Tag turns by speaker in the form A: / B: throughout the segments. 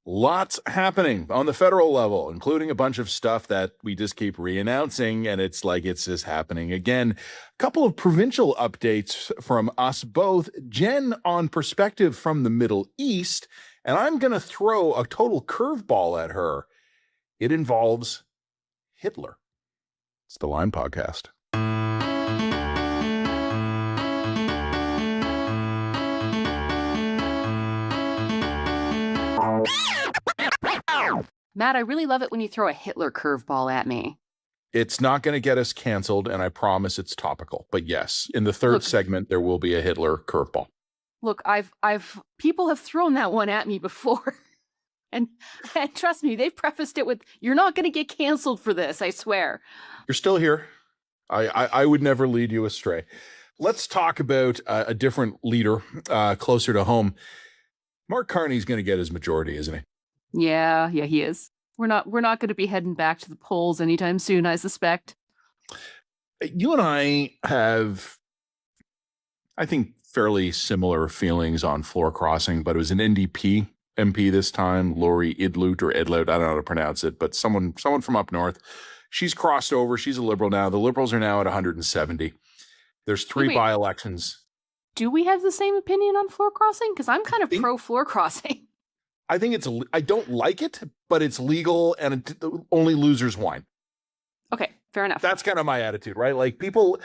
A: Lots happening on the federal level, including a bunch of stuff that we just keep re-announcing, and it's like it's just happening again. A couple of provincial updates from us both. Jen on perspective from the Middle East, and I'm going to throw a total curveball at her. It involves Hitler. It's the Line Podcast.
B: Matt, I really love it when you throw a Hitler curveball at me.
A: It's not going to get us canceled, and I promise it's topical. But yes, in the third segment, there will be a Hitler curveball.
B: Look, people have thrown that one at me before. And trust me, they've prefaced it with, "You're not going to get canceled for this, I swear."
A: You're still here. I would never lead you astray. Let's talk about a different leader closer to home. Mark Carney's going to get his majority, isn't he?
B: Yeah, he is. We're not going to be heading back to the polls anytime soon, I suspect.
A: You and I have, I think, fairly similar feelings on floor crossing, but it was an NDP MP this time, Lori Idloot or Edlout, I don't know how to pronounce it, but someone from up north. She's crossed over. She's a Liberal now. The Liberals are now at 170. There's three by-elections.
B: Do we have the same opinion on floor crossing? Because I'm kind of pro floor crossing.
A: I think I don't like it, but it's legal and only losers whine.
B: Okay, fair enough.
A: That's kind of my attitude, right? Like people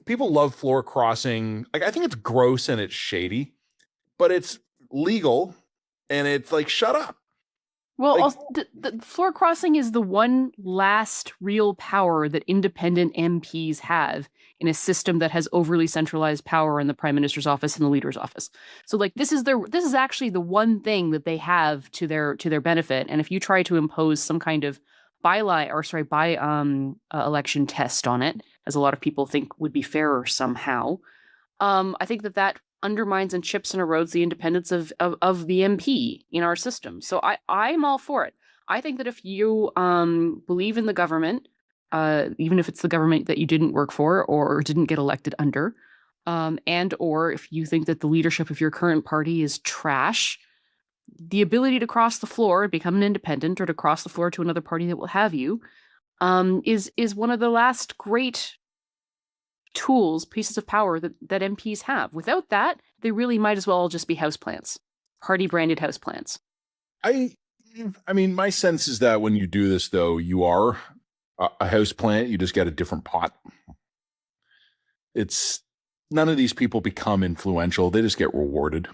A: love floor crossing. Like I think it's gross and it's shady, but it's legal and it's like, shut up.
B: Well, like, also, the floor crossing is the one last real power that independent MPs have in a system that has overly centralized power in the Prime Minister's office and the Leader's office. So, like, this is actually the one thing that they have to their benefit. And if you try to impose some kind of election test on it, as a lot of people think would be fairer somehow, I think that undermines and chips and erodes the independence of the MP in our system. So I'm all for it. I think that if you believe in the government, even if it's the government that you didn't work for or didn't get elected under, and or if you think that the leadership of your current party is trash, the ability to cross the floor and become an independent or to cross the floor to another party that will have you is one of the last great pieces of power that MPs have. Without that, they really might as well all just be houseplants, party-branded houseplants.
A: I mean, my sense is that when you do this, though, you are a houseplant. You just get a different pot. It's none of these people become influential. They just get rewarded.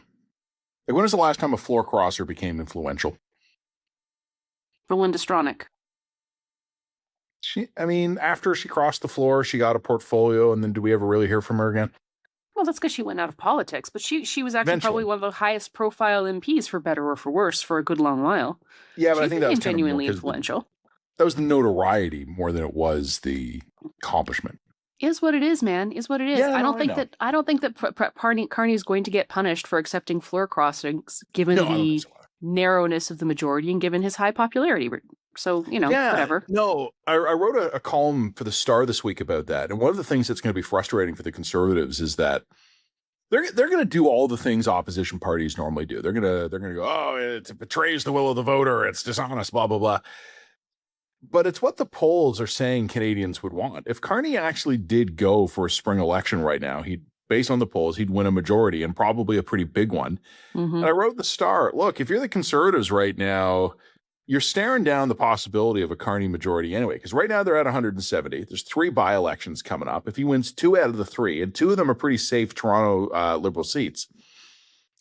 A: Like, when was the last time a floor crosser became influential?
B: Belinda Stronach.
A: After she crossed the floor, she got a portfolio, and then do we ever really hear from her again?
B: Well, that's because she went out of politics, but she was actually probably one of the highest profile MPs, for better or for worse, for a good long while.
A: Yeah, but I think that was
B: genuinely influential.
A: That was the notoriety more than it was the accomplishment.
B: Is what it is, man. Is what it is.
A: Yeah,
B: I don't think that Carney is going to get punished for accepting floor crossings, given the narrowness of the majority and given his high popularity. So, whatever.
A: No, I wrote a column for the Star this week about that. And one of the things that's going to be frustrating for the Conservatives is that they're going to do all the things opposition parties normally do. They're going to go, oh, it betrays the will of the voter. It's dishonest, blah, blah, blah. But it's what the polls are saying Canadians would want. If Carney actually did go for a spring election right now, based on the polls, he'd win a majority and probably a pretty big one. Mm-hmm. And I wrote the Star, look, if you're the Conservatives right now, you're staring down the possibility of a Carney majority anyway, because right now they're at 170. There's 3 by-elections coming up. If he wins 2 out of the 3, and 2 of them are pretty safe Toronto Liberal seats,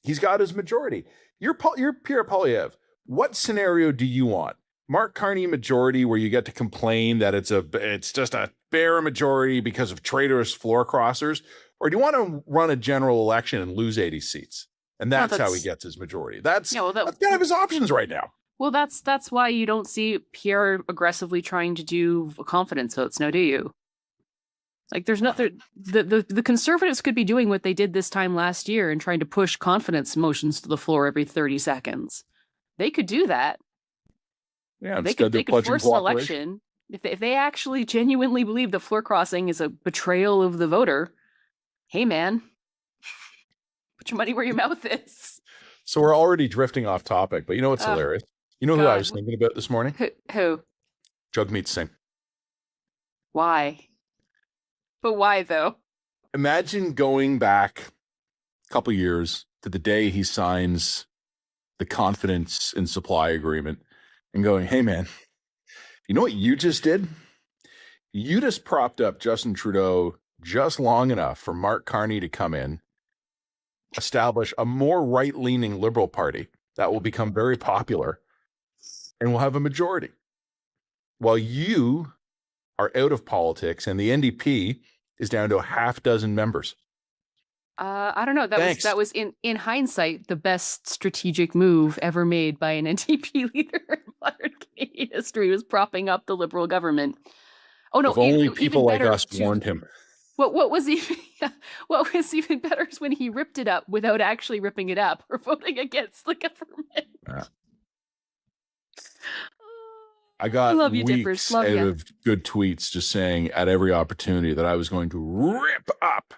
A: he's got his majority. You're Pierre Poilievre. What scenario do you want? Mark Carney majority where you get to complain that it's just a fair majority because of traitorous floor crossers? Or do you want to run a general election and lose 80 seats? And that's how he gets his majority. That's kind of his options right now.
B: Well, that's why you don't see Pierre aggressively trying to do confidence votes now, do you? Like, there's nothing. The Conservatives could be doing what they did this time last year and trying to push confidence motions to the floor every 30 seconds. They could do that.
A: Yeah,
B: they could force an election. If they actually genuinely believe that floor crossing is a betrayal of the voter, hey, man, put your money where your mouth is.
A: So we're already drifting off topic, but you know what's hilarious? You know who I
B: God,
A: was thinking about this morning?
B: who?
A: Jagmeet Singh.
B: Why? But why though?
A: Imagine going back a couple years to the day he signs the confidence in supply agreement and going, hey, man, you know what you just did? You just propped up Justin Trudeau just long enough for Mark Carney to come in, establish a more right-leaning Liberal Party that will become very popular and will have a majority. While you are out of politics and the NDP is down to a half dozen members.
B: I don't know.
A: Thanks.
B: That was in hindsight the best strategic move ever made by an NDP leader in modern Canadian history, was propping up the Liberal government. Oh no!
A: If only
B: Even
A: people like
B: better
A: us warned him.
B: what was even what was even better is when he ripped it up without actually ripping it up or voting against the government.
A: I got
B: love you, Dippers.
A: weeks
B: Love
A: out
B: ya.
A: of good tweets just saying at every opportunity that I was going to rip up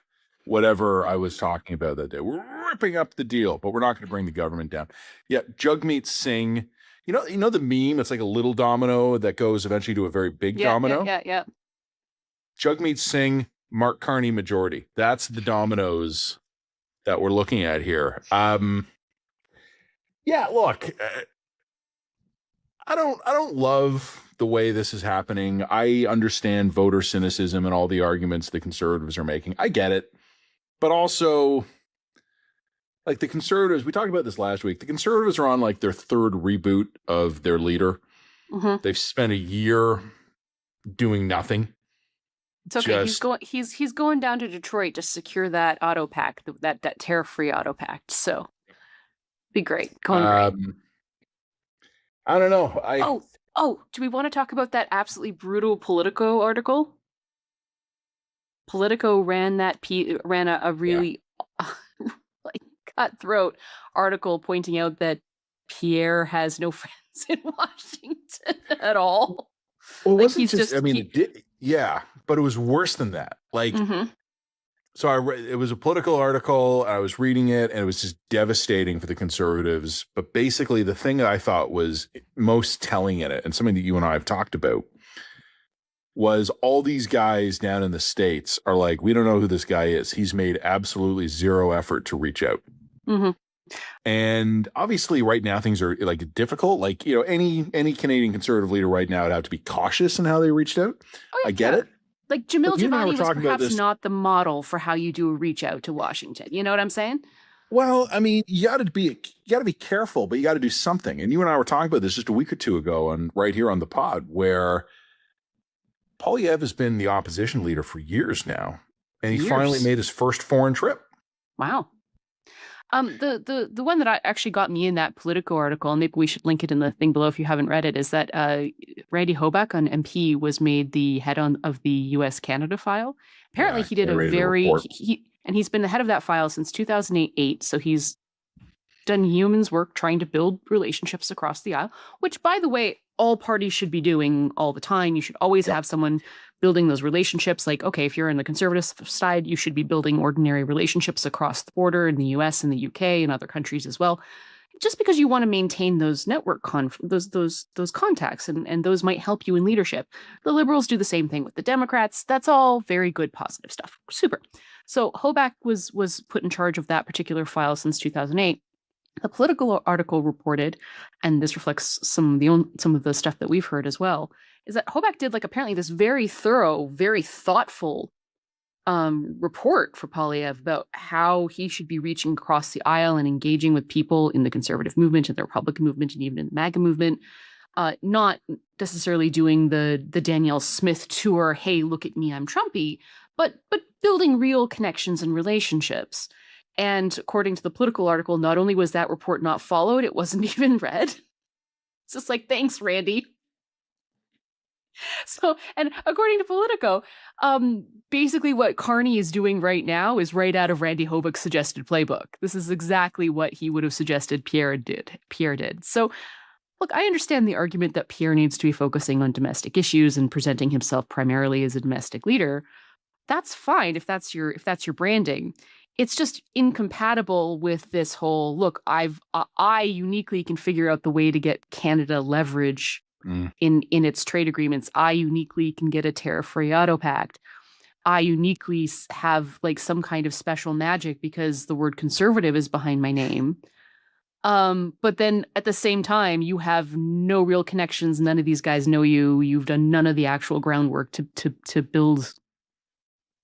A: whatever I was talking about that day. We're ripping up the deal, but we're not going to bring the government down. Yeah, Jagmeet Singh. You know the meme? It's like a little domino that goes eventually to a very big domino.
B: Yeah.
A: Jagmeet Singh, Mark Carney majority. That's the dominoes that we're looking at here. Yeah, look, I don't love the way this is happening. I understand voter cynicism and all the arguments the Conservatives are making. I get it. But also, like the Conservatives, we talked about this last week. The Conservatives are on like their third reboot of their leader.
B: Mm-hmm.
A: They've spent a year doing nothing.
B: It's okay. He's going down to Detroit to secure that auto pack, that tariff-free auto pact. So, be great. Going great.
A: I don't know.
B: Do we want to talk about that absolutely brutal Politico article? Politico ran a really like cutthroat article pointing out that Pierre has no friends in Washington at all.
A: Well, like he's just. I mean, yeah, but it was worse than that. Like, so it was a political article. I was reading it, and it was just devastating for the Conservatives. But basically, the thing that I thought was most telling in it, and something that you and I have talked about, was all these guys down in the States are like, we don't know who this guy is. He's made absolutely zero effort to reach out.
B: Mm-hmm.
A: And obviously right now things are like difficult. Like, any Canadian Conservative leader right now would have to be cautious in how they reached out. Oh, yeah, I get it.
B: Like Jamil Jivani was perhaps not the model for how you do a reach out to Washington. You know what I'm saying?
A: Well, I mean, you got to be careful, but you got to do something. And you and I were talking about this just a week or two ago and right here on the pod, where Poilievre has been the opposition leader for years now, and he finally made his first foreign trip.
B: Wow. The one that actually got me in that Politico article, and maybe we should link it in the thing below if you haven't read it, is that Randy Hoback, an MP, was made the head of the U.S.-Canada file. Apparently, he did and he's been the head of that file since 2008. So he's done yeoman's work trying to build relationships across the aisle, which, by the way, all parties should be doing all the time. You should always have someone building those relationships. Like, okay, if you're in the Conservative side, you should be building ordinary relationships across the border in the US and the UK and other countries as well. Just because you want to maintain those network those contacts, and those might help you in leadership. The Liberals do the same thing with the Democrats. That's all very good, positive stuff. Super. So Hoback was put in charge of that particular file since 2008. The Political article reported, and this reflects some of the stuff that we've heard as well, is that Hoback did apparently this very thorough, very thoughtful report for Poilievre about how he should be reaching across the aisle and engaging with people in the Conservative movement and the Republican movement and even in the MAGA movement. Not necessarily doing the Danielle Smith tour, hey, look at me, I'm Trumpy, but building real connections and relationships. And according to the Political article, not only was that report not followed, it wasn't even read. It's just like, thanks, Randy. So, and according to Politico, basically what Carney is doing right now is right out of Randy Hoback's suggested playbook. This is exactly what he would have suggested Pierre did. So, look, I understand the argument that Pierre needs to be focusing on domestic issues and presenting himself primarily as a domestic leader. That's fine if that's your branding. it's just incompatible with this whole look. I uniquely can figure out the way to get Canada leverage in its trade agreements. I uniquely can get a tariff-free auto pact. I uniquely have like some kind of special magic because the word conservative is behind my name. But then at the same time, you have no real connections. None of these guys know you. You've done none of the actual groundwork to build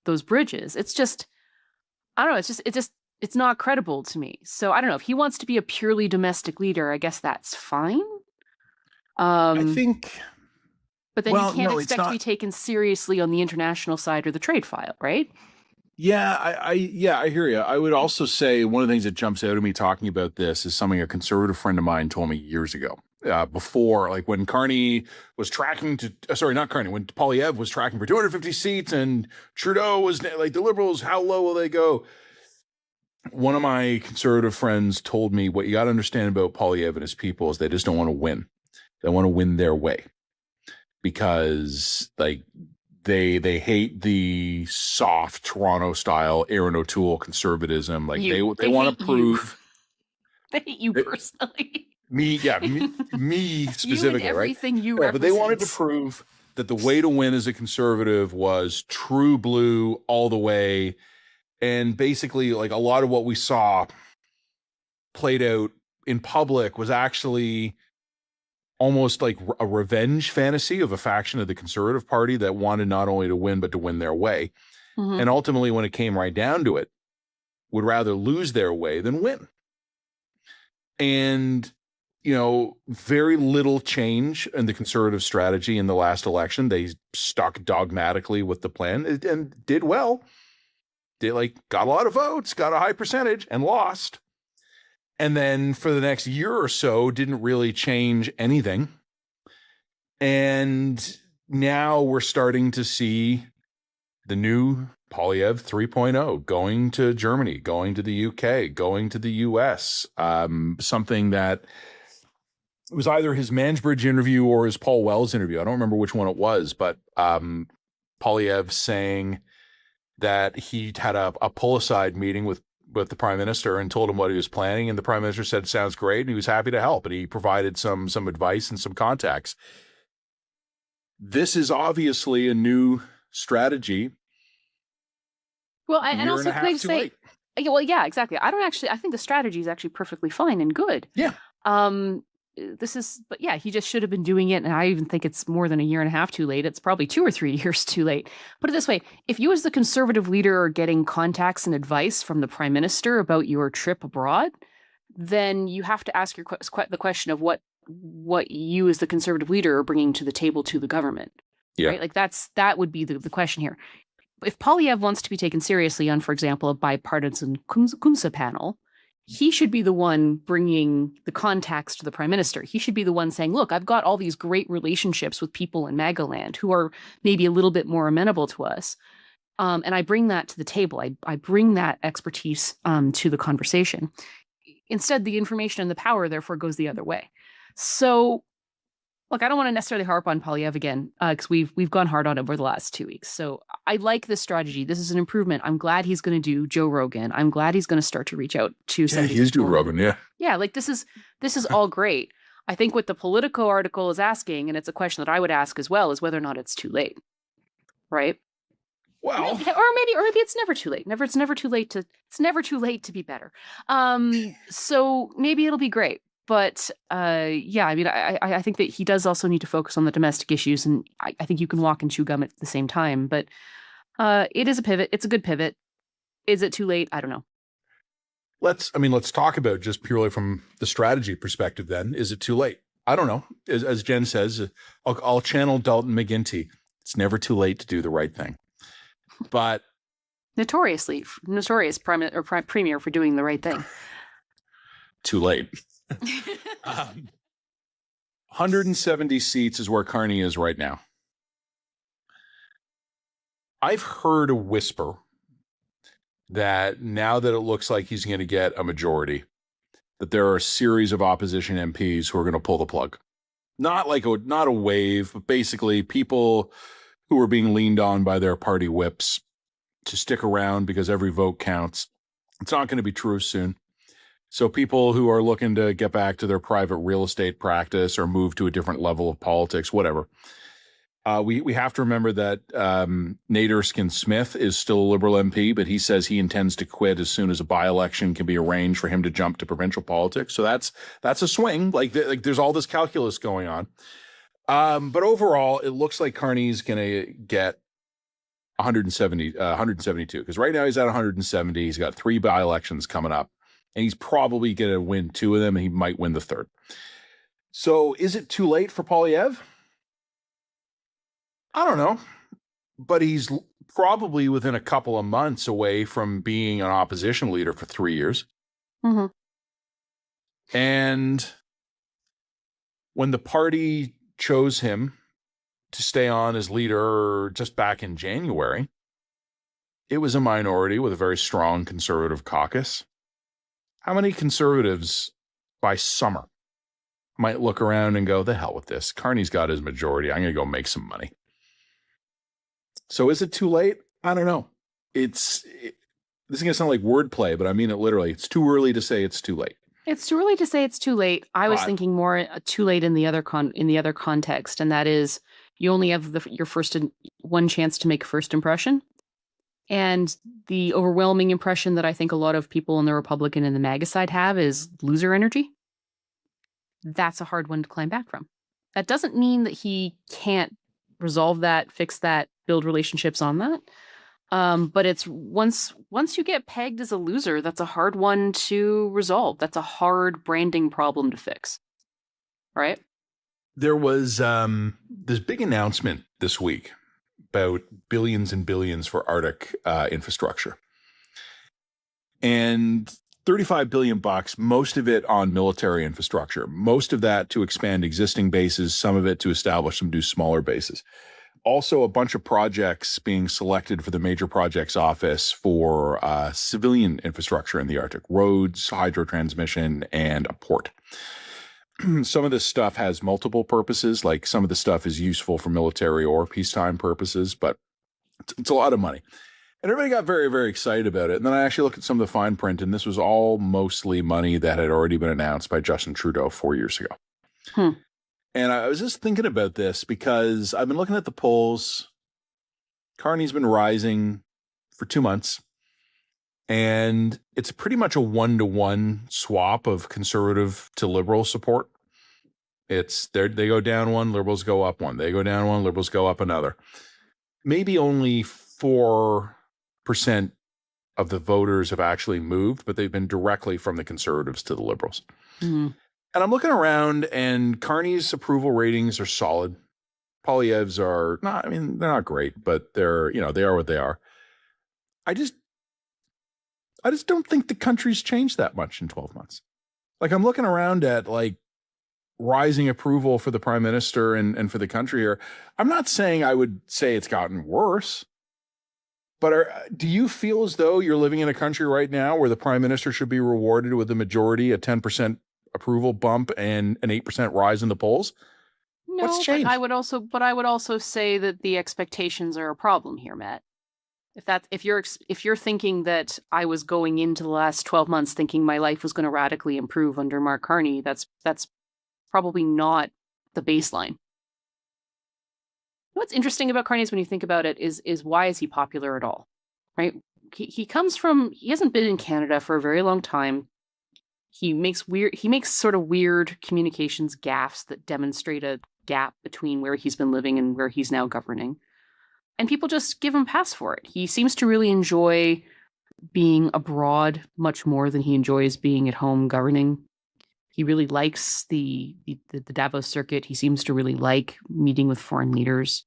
B: those bridges. It's just, I don't know. It's not credible to me. So I don't know if he wants to be a purely domestic leader. I guess that's fine.
A: I think,
B: but then you can't expect to be taken seriously on the international side or the trade file, right?
A: Yeah, I hear you. I would also say one of the things that jumps out at me talking about this is something a conservative friend of mine told me years ago. Before, like when Carney was tracking when Poilievre was tracking for 250 seats and Trudeau was like, the Liberals, how low will they go? One of my conservative friends told me what you got to understand about Poilievre and his people is they just don't want to win. They want to win their way because like they hate the soft Toronto style Aaron O'Toole conservatism. Like they want to prove
B: they hate you personally.
A: Me specifically,
B: everything
A: right?
B: You
A: but they wanted to prove that the way to win as a conservative was true blue all the way. And basically, like a lot of what we saw played out in public was actually almost like a revenge fantasy of a faction of the Conservative Party that wanted not only to win, but to win their way. Mm-hmm. And ultimately, when it came right down to it, would rather lose their way than win. And, you know, very little change in the Conservative strategy in the last election. They stuck dogmatically with the plan and did well. They got a lot of votes, got a high percentage and lost. And then for the next year or so, didn't really change anything. And now we're starting to see the new Poilievre 3.0 going to Germany, going to the UK, going to the US. Something that was either his Mansbridge interview or his Paul Wells interview. I don't remember which one it was, but Poilievre saying that he had a pull-aside meeting with the prime minister and told him what he was planning. And the prime minister said, sounds great. And he was happy to help. And he provided some advice and some contacts. This is obviously a new strategy.
B: Well, and also can I say, well, yeah, exactly. I think the strategy is actually perfectly fine and good.
A: Yeah.
B: But yeah, he just should have been doing it. And I even think it's more than a year and a half too late. It's probably 2 or 3 years too late. Put it this way. If you as the Conservative leader are getting contacts and advice from the prime minister about your trip abroad, then you have to ask the question of what you as the Conservative leader are bringing to the table to the government.
A: Yeah.
B: Right? Like that would be the question here. If Poilievre wants to be taken seriously on, for example, a bipartisan CUMSA panel, he should be the one bringing the contacts to the prime minister. He should be the one saying, look, I've got all these great relationships with people in Magaland who are maybe a little bit more amenable to us. And I bring that to the table. I bring that expertise to the conversation. Instead, the information and the power, therefore, goes the other way. So, look, I don't want to necessarily harp on Poilievre again because we've gone hard on him over the last 2 weeks. So I like this strategy. This is an improvement. I'm glad he's going to do Joe Rogan. I'm glad he's going to start to reach out to some.
A: Yeah, he is Joe Rogan. Yeah.
B: Yeah, like this is all great. I think what the Politico article is asking, and it's a question that I would ask as well, is whether or not it's too late, right?
A: Well,
B: or maybe it's never too late. It's never too late to be better. So maybe it'll be great. But yeah, I mean, I think that he does also need to focus on the domestic issues, and I think you can walk and chew gum at the same time. But it is a pivot. It's a good pivot. Is it too late? I don't know.
A: Let's talk about just purely from the strategy perspective. Then, is it too late? I don't know. As Jen says, I'll channel Dalton McGuinty. It's never too late to do the right thing. But
B: notorious premier for doing the right thing.
A: Too late. 170 seats is where Carney is right now. I've heard a whisper that now that it looks like he's going to get a majority, that there are a series of opposition MPs who are going to pull the plug. Not a wave, but basically people who are being leaned on by their party whips to stick around because every vote counts. It's not going to be true soon. So people who are looking to get back to their private real estate practice or move to a different level of politics, whatever, we have to remember that Nate Erskine-Smith is still a Liberal MP, but he says he intends to quit as soon as a by-election can be arranged for him to jump to provincial politics. So that's a swing. Like there's all this calculus going on. But overall, it looks like Carney's going to get 172, because right now he's at 170. He's got 3 by-elections coming up, and he's probably going to win 2 of them, and he might win the third. So is it too late for Poilievre? I don't know, but he's probably within a couple of months away from being an opposition leader for 3 years.
B: Mm-hmm.
A: And when the party chose him to stay on as leader just back in January, it was a minority with a very strong conservative caucus. How many conservatives by summer might look around and go, the hell with this? Carney's got his majority. I'm going to go make some money. So is it too late? I don't know. This is going to sound like wordplay, but I mean it literally. It's too early to say it's too late.
B: It's too early to say it's too late. I was thinking more too late in the other context, and that is you only have your one chance to make a first impression. And the overwhelming impression that I think a lot of people on the Republican and the MAGA side have is loser energy. That's a hard one to climb back from. That doesn't mean that he can't resolve that, fix that, build relationships on that. But it's once you get pegged as a loser, that's a hard one to resolve. That's a hard branding problem to fix. Right?
A: There was this big announcement this week about billions and billions for Arctic infrastructure. And $35 billion, most of it on military infrastructure, most of that to expand existing bases, some of it to establish some new smaller bases. Also, a bunch of projects being selected for the Major Projects Office for civilian infrastructure in the Arctic, roads, hydro transmission, and a port. Some of this stuff has multiple purposes, like some of the stuff is useful for military or peacetime purposes, but it's a lot of money. And everybody got very, very excited about it. And then I actually looked at some of the fine print, and this was all mostly money that had already been announced by Justin Trudeau 4 years ago. And I was just thinking about this because I've been looking at the polls. Carney's been rising for 2 months, and it's pretty much a 1-to-1 swap of conservative to liberal support. It's they go down one, liberals go up one. They go down one, liberals go up another. Maybe only 4% of the voters have actually moved, but they've been directly from the conservatives to the liberals.
B: Mm-hmm.
A: And I'm looking around, and Carney's approval ratings are solid. Poilievre's are not, I mean, they're not great, but they are what they are. I just don't think the country's changed that much in 12 months. Like, I'm looking around at like rising approval for the prime minister and for the country here. I'm not saying I would say it's gotten worse, but do you feel as though you're living in a country right now where the prime minister should be rewarded with a majority, a 10% approval bump, and an 8% rise in the polls?
B: No,
A: what's changed?
B: But I would also say that the expectations are a problem here, Matt. If you're thinking that I was going into the last 12 months thinking my life was going to radically improve under Mark Carney, that's probably not the baseline. What's interesting about Carney is when you think about it is why is he popular at all, right? He hasn't been in Canada for a very long time. He makes sort of weird communications gaffes that demonstrate a gap between where he's been living and where he's now governing. And people just give him pass for it. He seems to really enjoy being abroad much more than he enjoys being at home governing. He really likes the Davos circuit. He seems to really like meeting with foreign leaders.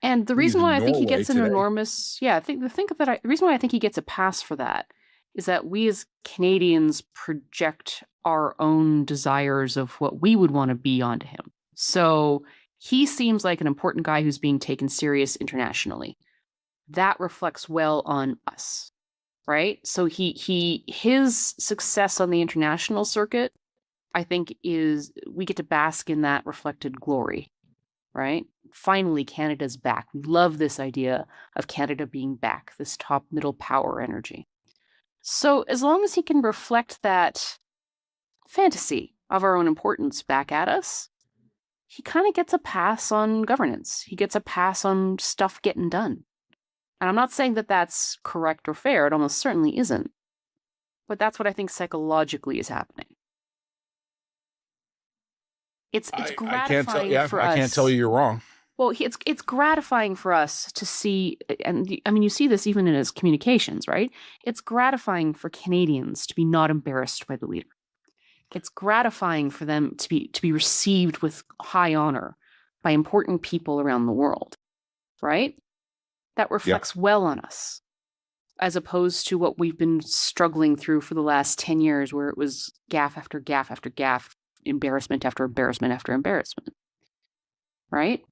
B: And the reason why I think he gets an enormous, the reason why I think he gets a pass for that is that we as Canadians project our own desires of what we would want to be onto him. So he seems like an important guy who's being taken serious internationally. That reflects well on us, right? So his success on the international circuit, I think, we get to bask in that reflected glory, right? Finally, Canada's back. We love this idea of Canada being back, this top middle power energy. So as long as he can reflect that fantasy of our own importance back at us, he kind of gets a pass on governance. He gets a pass on stuff getting done. And I'm not saying that that's correct or fair. It almost certainly isn't. But that's what I think psychologically is happening. It's gratifying for us.
A: I can't tell you you're wrong.
B: Well, it's gratifying for us to see, and I mean, you see this even in his communications, right? It's gratifying for Canadians to be not embarrassed by the leader. It's gratifying for them to be received with high honor by important people around the world, right? That reflects well on us, as opposed to what we've been struggling through for the last 10 years, where it was gaffe after gaffe after gaffe, embarrassment after embarrassment after embarrassment, right?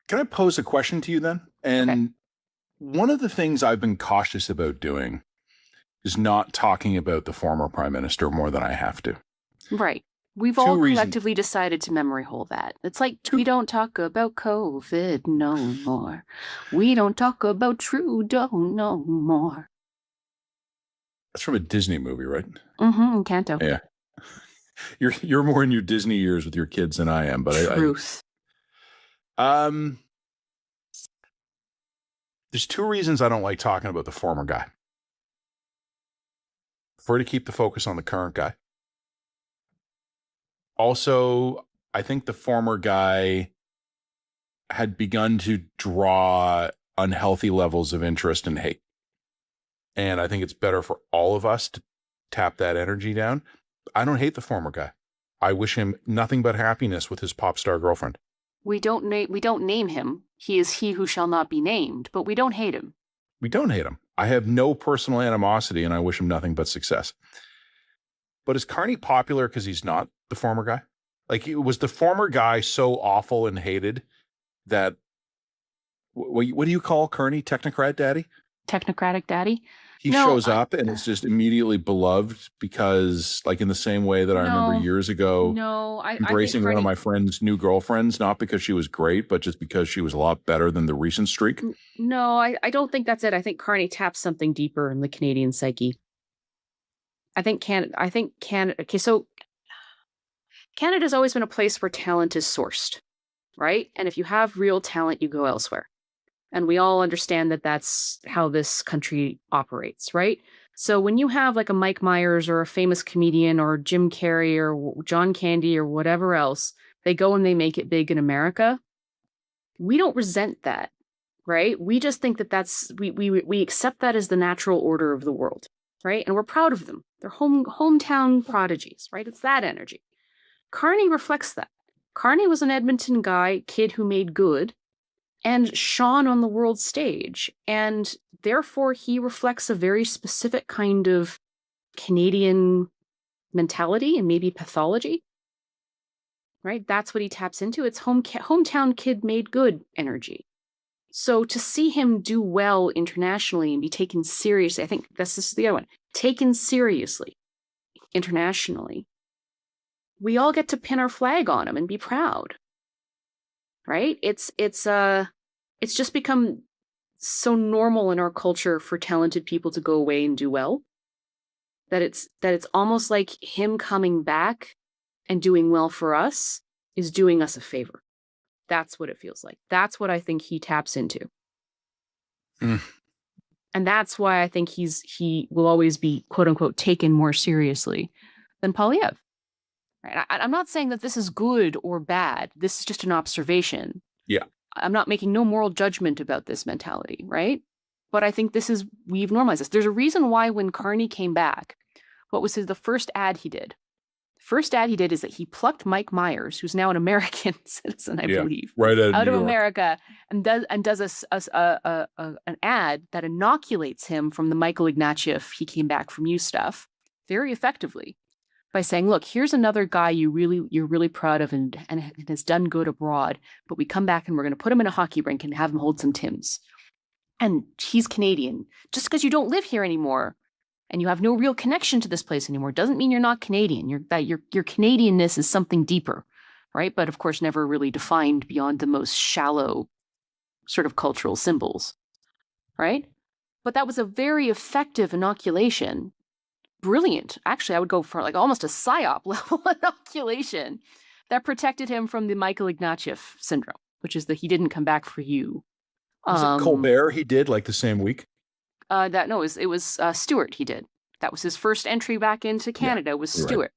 A: Can I pose a question to you then? And
B: Okay.
A: one of the things I've been cautious about doing is not talking about the former prime minister more than I have to.
B: Right. We've
A: Two
B: all
A: reasons.
B: collectively decided to memory hole that. It's like, we don't talk about COVID no more. We don't talk about Trudeau no more.
A: That's from a Disney movie, right?
B: Mm-hmm, Encanto.
A: Yeah. You're more in your Disney years with your kids than I am, but
B: Truth.
A: There's two reasons I don't like talking about the former guy. Prefer to keep the focus on the current guy. Also, I think the former guy had begun to draw unhealthy levels of interest and hate. And I think it's better for all of us to tap that energy down. I don't hate the former guy. I wish him nothing but happiness with his pop star girlfriend.
B: We don't name him. He is he who shall not be named, but we don't hate him.
A: We don't hate him. I have no personal animosity, and I wish him nothing but success. But is Carney popular because he's not the former guy? Like, was the former guy so awful and hated that, what do you call Carney? Technocrat daddy?
B: Technocratic daddy?
A: He shows up and is just immediately beloved because, like, in the same way that I remember years ago, embracing one of my friend's new girlfriends, not because she was great, but just because she was a lot better than the recent streak.
B: No, I don't think that's it. I think Carney taps something deeper in the Canadian psyche. I think Canada. Okay, so Canada's always been a place where talent is sourced, right? And if you have real talent, you go elsewhere. And we all understand that that's how this country operates, right? So when you have like a Mike Myers or a famous comedian or Jim Carrey or John Candy or whatever else, they go and they make it big in America. We don't resent that, right? We just think that we accept that as the natural order of the world, right? And we're proud of them. They're hometown prodigies, right? It's that energy. Carney reflects that. Carney was an Edmonton kid who made good and shone on the world stage. And therefore, he reflects a very specific kind of Canadian mentality and maybe pathology, right? That's what he taps into. It's hometown kid made good energy. So to see him do well internationally and be taken seriously, I think this is the other one, taken seriously internationally, we all get to pin our flag on him and be proud. Right? It's just become so normal in our culture for talented people to go away and do well that it's almost like him coming back and doing well for us is doing us a favor. That's what it feels like. That's what I think he taps into. And that's why I think he will always be, quote unquote, taken more seriously than Polyev. Right? I'm not saying that this is good or bad. This is just an observation.
A: Yeah.
B: I'm not making no moral judgment about this mentality, right? But I think we've normalized this. There's a reason why when Carney came back, what was the first ad he did? The first ad he did is that he plucked Mike Myers, who's now an American citizen, I believe,
A: right out
B: of America, and does an ad that inoculates him from the Michael Ignatieff "he came back from you" stuff very effectively, by saying, look, here's another guy you're really proud of and has done good abroad, but we come back and we're going to put him in a hockey rink and have him hold some Tims. And he's Canadian. Just because you don't live here anymore and you have no real connection to this place anymore doesn't mean you're not Canadian. Your Canadianness is something deeper, right? But of course, never really defined beyond the most shallow sort of cultural symbols, right? But that was a very effective inoculation. Brilliant. Actually, I would go for like almost a PSYOP level inoculation that protected him from the Michael Ignatieff syndrome, which is the he didn't come back for you.
A: Was it Colbert he did like the same week?
B: It was Stewart he did. That was his first entry back into Canada, was Stewart.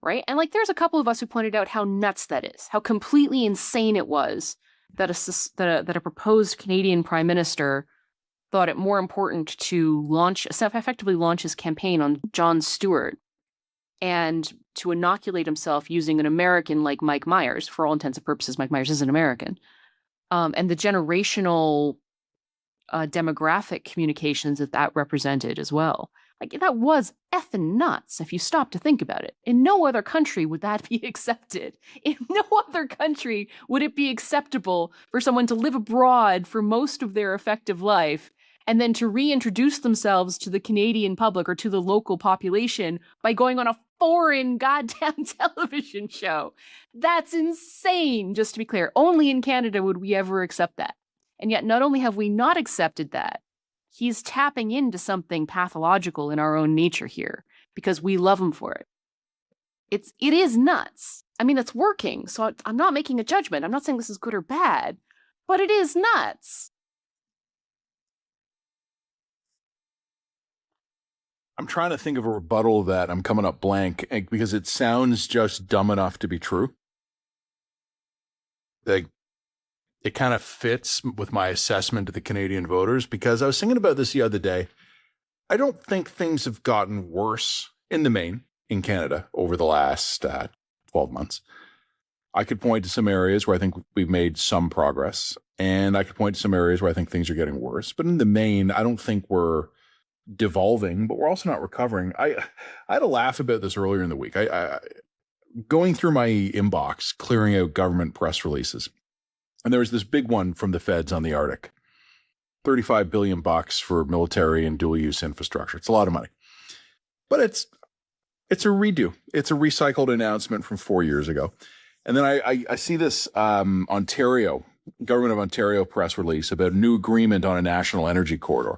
B: Right. And like there's a couple of us who pointed out how nuts that is, how completely insane it was that a proposed Canadian prime minister thought it more important to effectively launch his campaign on Jon Stewart and to inoculate himself using an American like Mike Myers. For all intents and purposes, Mike Myers is an American. And the generational demographic communications that represented as well. Like, that was effing nuts if you stop to think about it. In no other country would that be accepted. In no other country would it be acceptable for someone to live abroad for most of their effective life and then to reintroduce themselves to the Canadian public or to the local population by going on a foreign goddamn television show. That's insane, just to be clear. Only in Canada would we ever accept that. And yet not only have we not accepted that, he's tapping into something pathological in our own nature here because we love him for it. It is nuts. I mean, it's working. So I'm not making a judgment. I'm not saying this is good or bad, but it is nuts.
A: I'm trying to think of a rebuttal of that. I'm coming up blank because it sounds just dumb enough to be true. Like, it kind of fits with my assessment of the Canadian voters, because I was thinking about this the other day. I don't think things have gotten worse in the main in Canada over the last 12 months. I could point to some areas where I think we've made some progress, and I could point to some areas where I think things are getting worse. But in the main, I don't think we're devolving, but we're also not recovering. I had a laugh about this earlier in the week. I going through my inbox, clearing out government press releases. And there was this big one from the feds on the Arctic. $35 billion for military and dual use infrastructure. It's a lot of money. But it's a redo. It's a recycled announcement from 4 years ago. And then I see this Ontario, Government of Ontario press release about a new agreement on a national energy corridor.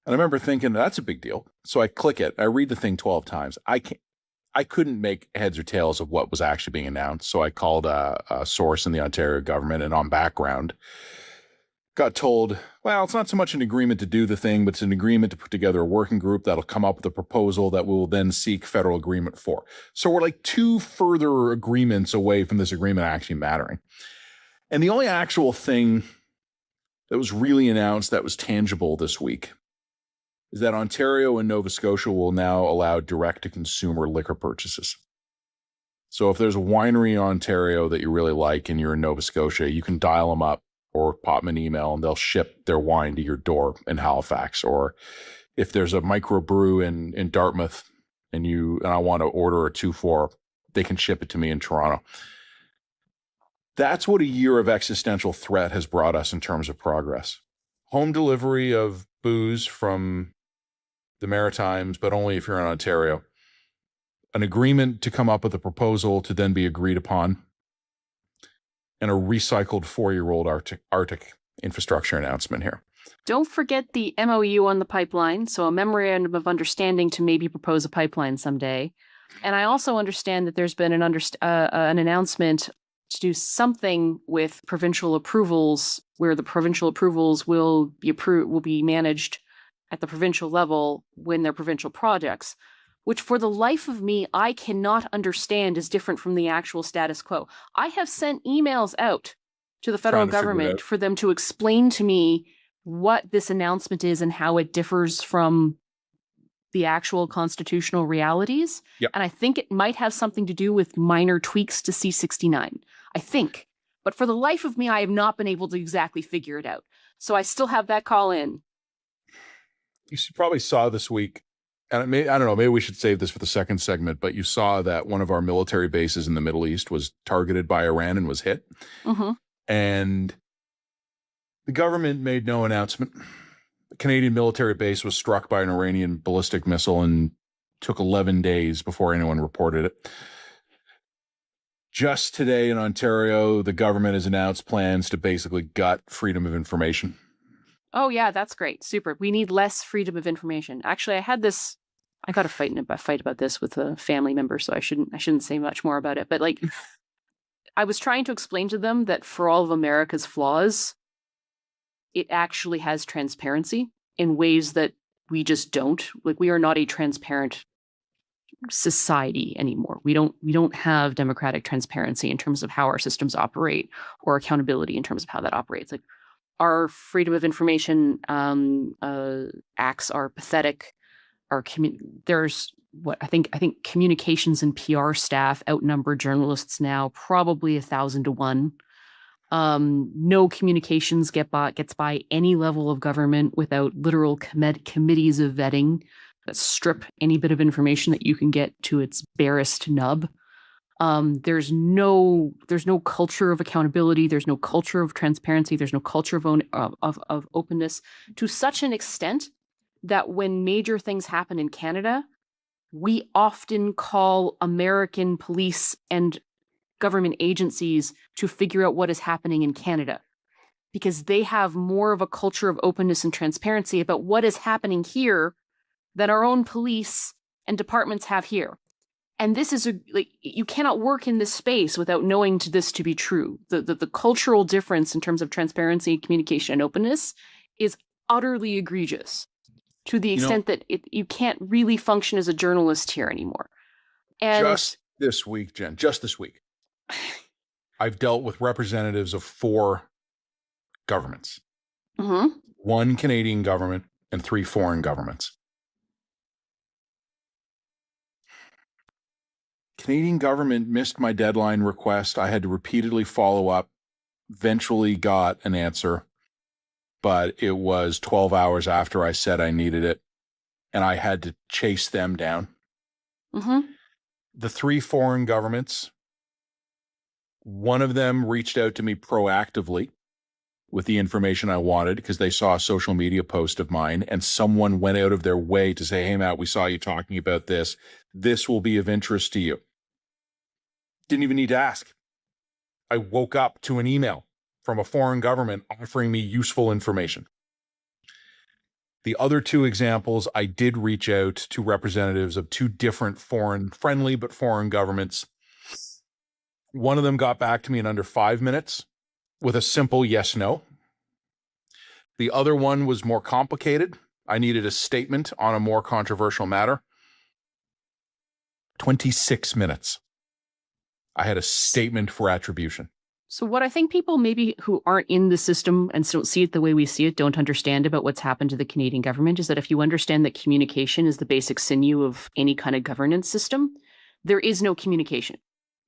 A: And I remember thinking, that's a big deal. So I click it. I read the thing 12 times. I couldn't make heads or tails of what was actually being announced. So I called a source in the Ontario government, and on background, got told, well, it's not so much an agreement to do the thing, but it's an agreement to put together a working group that'll come up with a proposal that we will then seek federal agreement for. So we're like 2 further agreements away from this agreement actually mattering. And the only actual thing that was really announced that was tangible this week is that Ontario and Nova Scotia will now allow direct-to-consumer liquor purchases. So if there's a winery in Ontario that you really like and you're in Nova Scotia, you can dial them up or pop them an email and they'll ship their wine to your door in Halifax. Or if there's a microbrew in Dartmouth and I want to order a 2-4, they can ship it to me in Toronto. That's what a year of existential threat has brought us in terms of progress. Home delivery of booze from the Maritimes, but only if you're in Ontario. An agreement to come up with a proposal to then be agreed upon. And a recycled 4-year-old Arctic infrastructure announcement here.
B: Don't forget the MOU on the pipeline, so a memorandum of understanding to maybe propose a pipeline someday. And I also understand that there's been an announcement to do something with provincial approvals, where the provincial approvals will be managed at the provincial level when they're provincial projects, which for the life of me, I cannot understand is different from the actual status quo. I have sent emails out to the federal government for them to explain to me what this announcement is and how it differs from the actual constitutional realities.
A: Yep.
B: And I think it might have something to do with minor tweaks to C-69. I think. But for the life of me, I have not been able to exactly figure it out. So I still have that call in.
A: You probably saw this week, and I don't know, maybe we should save this for the second segment, but you saw that one of our military bases in the Middle East was targeted by Iran and was hit.
B: Mm-hmm.
A: And the government made no announcement. The Canadian military base was struck by an Iranian ballistic missile and took 11 days before anyone reported it. Just today in Ontario, the government has announced plans to basically gut freedom of information.
B: Oh yeah, that's great. Super. We need less freedom of information. Actually, I got a fight about this with a family member, so I shouldn't say much more about it. But like I was trying to explain to them that for all of America's flaws, it actually has transparency in ways that we just don't. Like we are not a transparent society anymore. We don't have democratic transparency in terms of how our systems operate or accountability in terms of how that operates. Like our freedom of information acts are pathetic. There's what I think communications and PR staff outnumber journalists now probably 1,000 to 1. No communications gets by any level of government without literal committees of vetting that strip any bit of information that you can get to its barest nub. There's no culture of accountability. There's no culture of transparency. There's no culture of openness to such an extent that when major things happen in Canada, we often call American police and government agencies to figure out what is happening in Canada because they have more of a culture of openness and transparency about what is happening here than our own police and departments have here. And this is you cannot work in this space without knowing this to be true. The cultural difference in terms of transparency, communication, and openness is utterly egregious to the extent that you can't really function as a journalist here anymore. And
A: just this week, Jen, just this week, I've dealt with representatives of 4 governments, 1 Canadian government and 3 foreign governments. Canadian government missed my deadline request. I had to repeatedly follow up, eventually got an answer, but it was 12 hours after I said I needed it, and I had to chase them down. The 3 foreign governments, one of them reached out to me proactively with the information I wanted because they saw a social media post of mine and someone went out of their way to say, hey, Matt, we saw you talking about this. This will be of interest to you. Didn't even need to ask. I woke up to an email from a foreign government offering me useful information. The other 2 examples, I did reach out to representatives of 2 different friendly but foreign governments. One of them got back to me in under 5 minutes with a simple yes, no. The other one was more complicated. I needed a statement on a more controversial matter. 26 minutes. I had a statement for attribution.
B: So what I think people maybe who aren't in the system and don't see it the way we see it don't understand about what's happened to the Canadian government is that if you understand that communication is the basic sinew of any kind of governance system, there is no communication.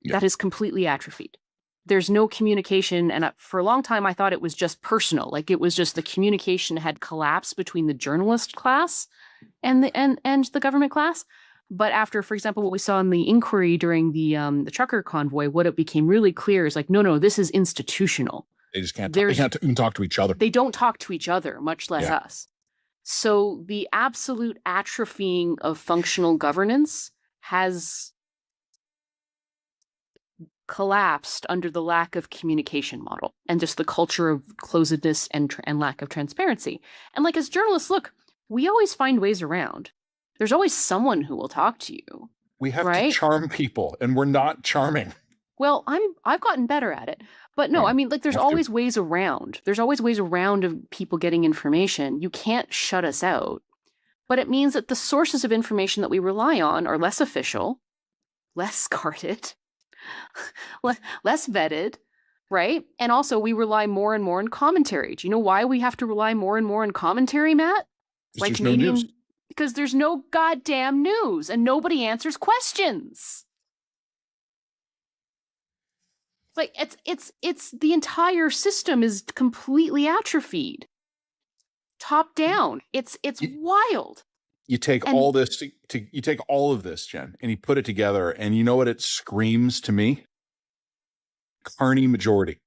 B: Yeah. That is completely atrophied. There's no communication. And for a long time, I thought it was just personal. Like it was just the communication had collapsed between the journalist class and the government class. But after, for example, what we saw in the inquiry during the trucker convoy, what it became really clear is like, no, this is institutional.
A: They just can't even talk to each other.
B: They don't talk to each other, much less us. So the absolute atrophying of functional governance has collapsed under the lack of communication model and just the culture of closedness and lack of transparency. And like as journalists, look, we always find ways around. There's always someone who will talk to you.
A: We have to charm people, and we're not charming.
B: Well, I've gotten better at it. But no, I mean, like there's always ways around. There's always ways around of people getting information. You can't shut us out. But it means that the sources of information that we rely on are less official, less guarded, less vetted, right? And also we rely more and more on commentary. Do you know why we have to rely more and more on commentary, Matt?
A: Like Canadian... no news.
B: Because there's no goddamn news and nobody answers questions. Like it's the entire system is completely atrophied. Top down. It's wild.
A: You take all this you take all of this, Jen, and you put it together, and you know what it screams to me? Carney majority.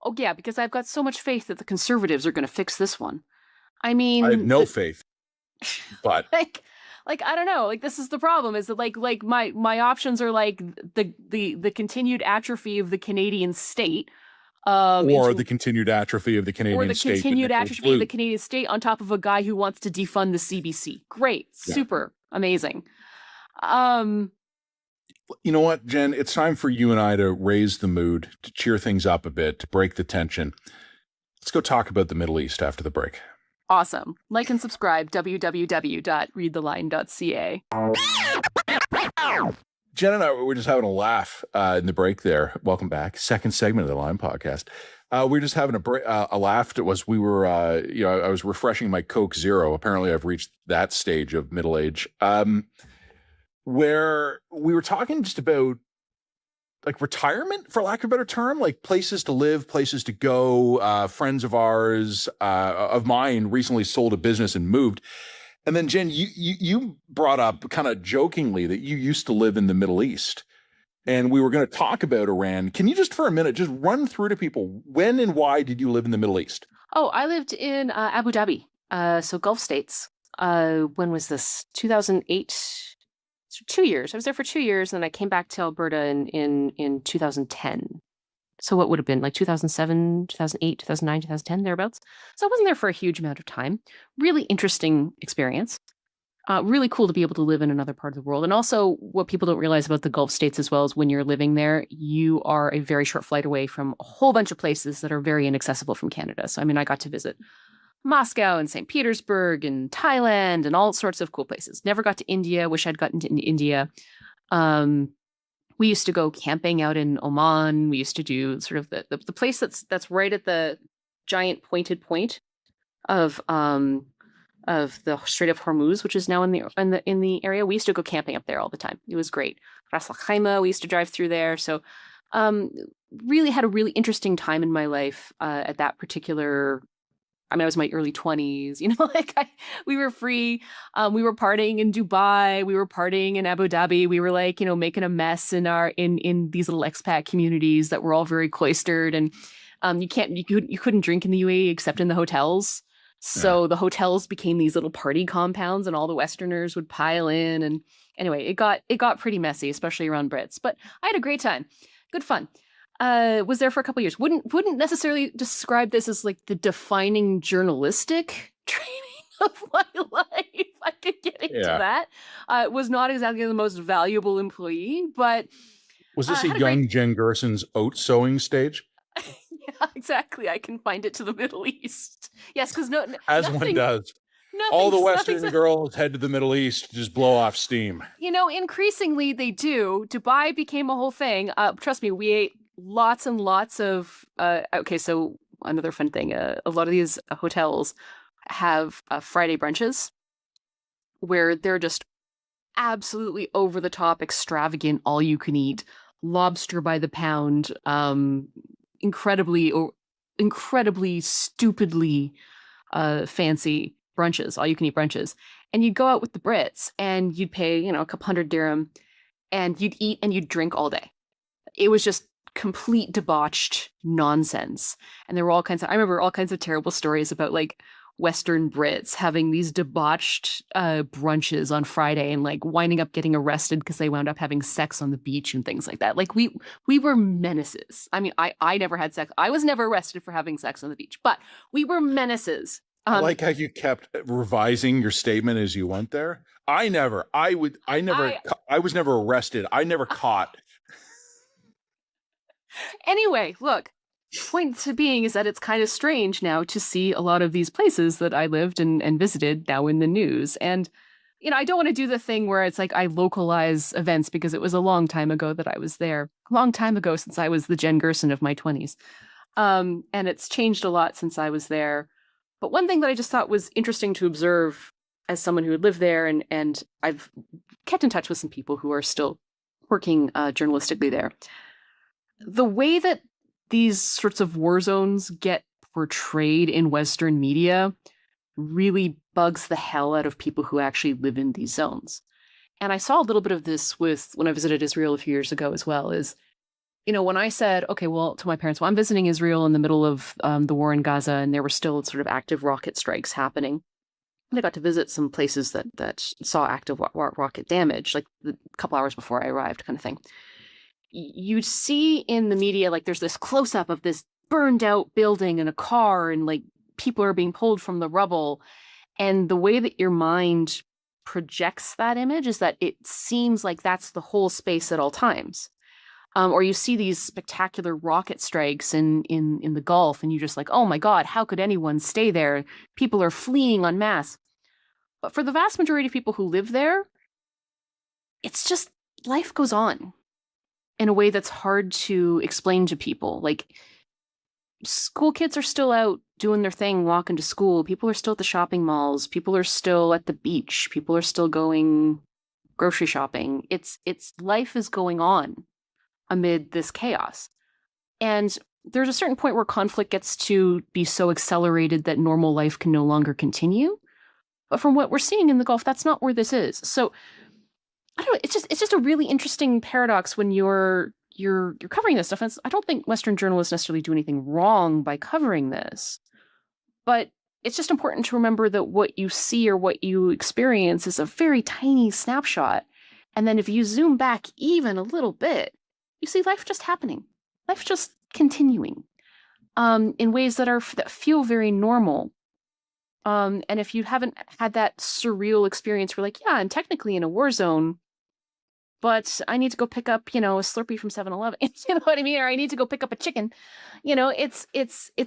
B: Oh yeah, because I've got so much faith that the Conservatives are going to fix this one. I mean,
A: I have no faith, but
B: like I don't know. Like this is the problem: is that like my options are like the continued atrophy of the Canadian state,
A: Or the continued atrophy of the Canadian state.
B: Or the continued atrophy of the Canadian state on top of a guy who wants to defund the CBC. Great. Super. Amazing.
A: You know what, Jen? It's time for you and I to raise the mood, to cheer things up a bit, to break the tension. Let's go talk about the Middle East after the break.
B: Awesome. Like and subscribe, www.readtheline.ca.
A: Jen and I were just having a laugh in the break there. Welcome back. Second segment of the Line podcast. We were just having a laugh. It was, I was refreshing my Coke Zero. Apparently I've reached that stage of middle age. Where we were talking just about like retirement, for lack of a better term, like places to live, places to go. Friends of ours, of mine, recently sold a business and moved. And then Jen, you brought up kind of jokingly that you used to live in the Middle East, and we were going to talk about Iran. Can you just for a minute just run through to people when and why did you live in the Middle East?
B: Oh, I lived in Abu Dhabi, so Gulf states. When was this? 2008. So 2 years. I was there for 2 years, and then I came back to Alberta in 2010. So what would have been like 2007, 2008, 2009, 2010, thereabouts. So I wasn't there for a huge amount of time. Really interesting experience. Really cool to be able to live in another part of the world. And also what people don't realize about the Gulf states as well is when you're living there, you are a very short flight away from a whole bunch of places that are very inaccessible from Canada. So, I mean, I got to visit Moscow and St. Petersburg and Thailand and all sorts of cool places. Never got to India. Wish I'd gotten to India. We used to go camping out in Oman. We used to do sort of the place that's right at the giant pointed point of the Strait of Hormuz, which is now in the area. We used to go camping up there all the time. It was great. Ras Al Khaimah, we used to drive through there. So really had a really interesting time in my life at that particular. I mean, I was in my early 20s, we were free. We were partying in Dubai. We were partying in Abu Dhabi. We were like, making a mess in these little expat communities that were all very cloistered. And you couldn't drink in the UAE except in the hotels. So the hotels became these little party compounds, and all the Westerners would pile in. And anyway, it got pretty messy, especially around Brits. But I had a great time. Good fun. Was there for a couple of years. Wouldn't necessarily describe this as like the defining journalistic training of my life. I could get into that. Was not exactly the most valuable employee, but
A: was this a young Jen Gerson's oat sowing stage?
B: Yeah, exactly. I confined it to the Middle East. Yes, because
A: one does. All the Western girls head to the Middle East to just blow off steam.
B: Increasingly they do. Dubai became a whole thing. Trust me, we ate lots and lots of so another fun thing, a lot of these hotels have Friday brunches where they're just absolutely over the top, extravagant, all you can eat, lobster by the pound, incredibly stupidly fancy brunches, all you can eat brunches. And you'd go out with the Brits and you'd pay a couple $100 dirham, and you'd eat and you'd drink all day. It was just complete debauched nonsense. And there were I remember all kinds of terrible stories about like Western Brits having these debauched brunches on Friday and like winding up getting arrested because they wound up having sex on the beach and things like that. Like we were menaces. I mean, I never had sex. I was never arrested for having sex on the beach, but we were menaces.
A: I like how you kept revising your statement as you went there. I was never arrested. I never caught.
B: Anyway, look, point to being is that it's kind of strange now to see a lot of these places that I lived and visited now in the news. And, I don't want to do the thing where it's like I localize events because it was a long time ago that I was there. A long time ago since I was the Jen Gerson of my 20s. And it's changed a lot since I was there. But one thing that I just thought was interesting to observe as someone who had lived there, and I've kept in touch with some people who are still working journalistically there. The way that these sorts of war zones get portrayed in Western media really bugs the hell out of people who actually live in these zones. And I saw a little bit of this when I visited Israel a few years ago as well, is, when I said, okay, well, to my parents, well, I'm visiting Israel in the middle of the war in Gaza, and there were still sort of active rocket strikes happening. And I got to visit some places that saw active rocket damage, like a couple hours before I arrived, kind of thing. You see in the media, like there's this close-up of this burned out building and a car, and like people are being pulled from the rubble. And the way that your mind projects that image is that it seems like that's the whole space at all times. Or you see these spectacular rocket strikes in the Gulf, and you're just like, oh my God, how could anyone stay there? People are fleeing en masse. But for the vast majority of people who live there, it's just life goes on in a way that's hard to explain to people. Like, school kids are still out doing their thing, walking to school. People are still at the shopping malls. People are still at the beach. People are still going grocery shopping. It's life is going on amid this chaos. And there's a certain point where conflict gets to be so accelerated that normal life can no longer continue. But from what we're seeing in the Gulf, that's not where this is. So I don't know. It's just a really interesting paradox when you're covering this stuff. And I don't think Western journalists necessarily do anything wrong by covering this, but it's just important to remember that what you see or what you experience is a very tiny snapshot. And then if you zoom back even a little bit, you see life just happening, life just continuing, in ways that feel very normal. And if you haven't had that surreal experience where like, yeah, I'm technically in a war zone, but I need to go pick up, a Slurpee from 7-Eleven. You know what I mean? Or I need to go pick up a chicken. It's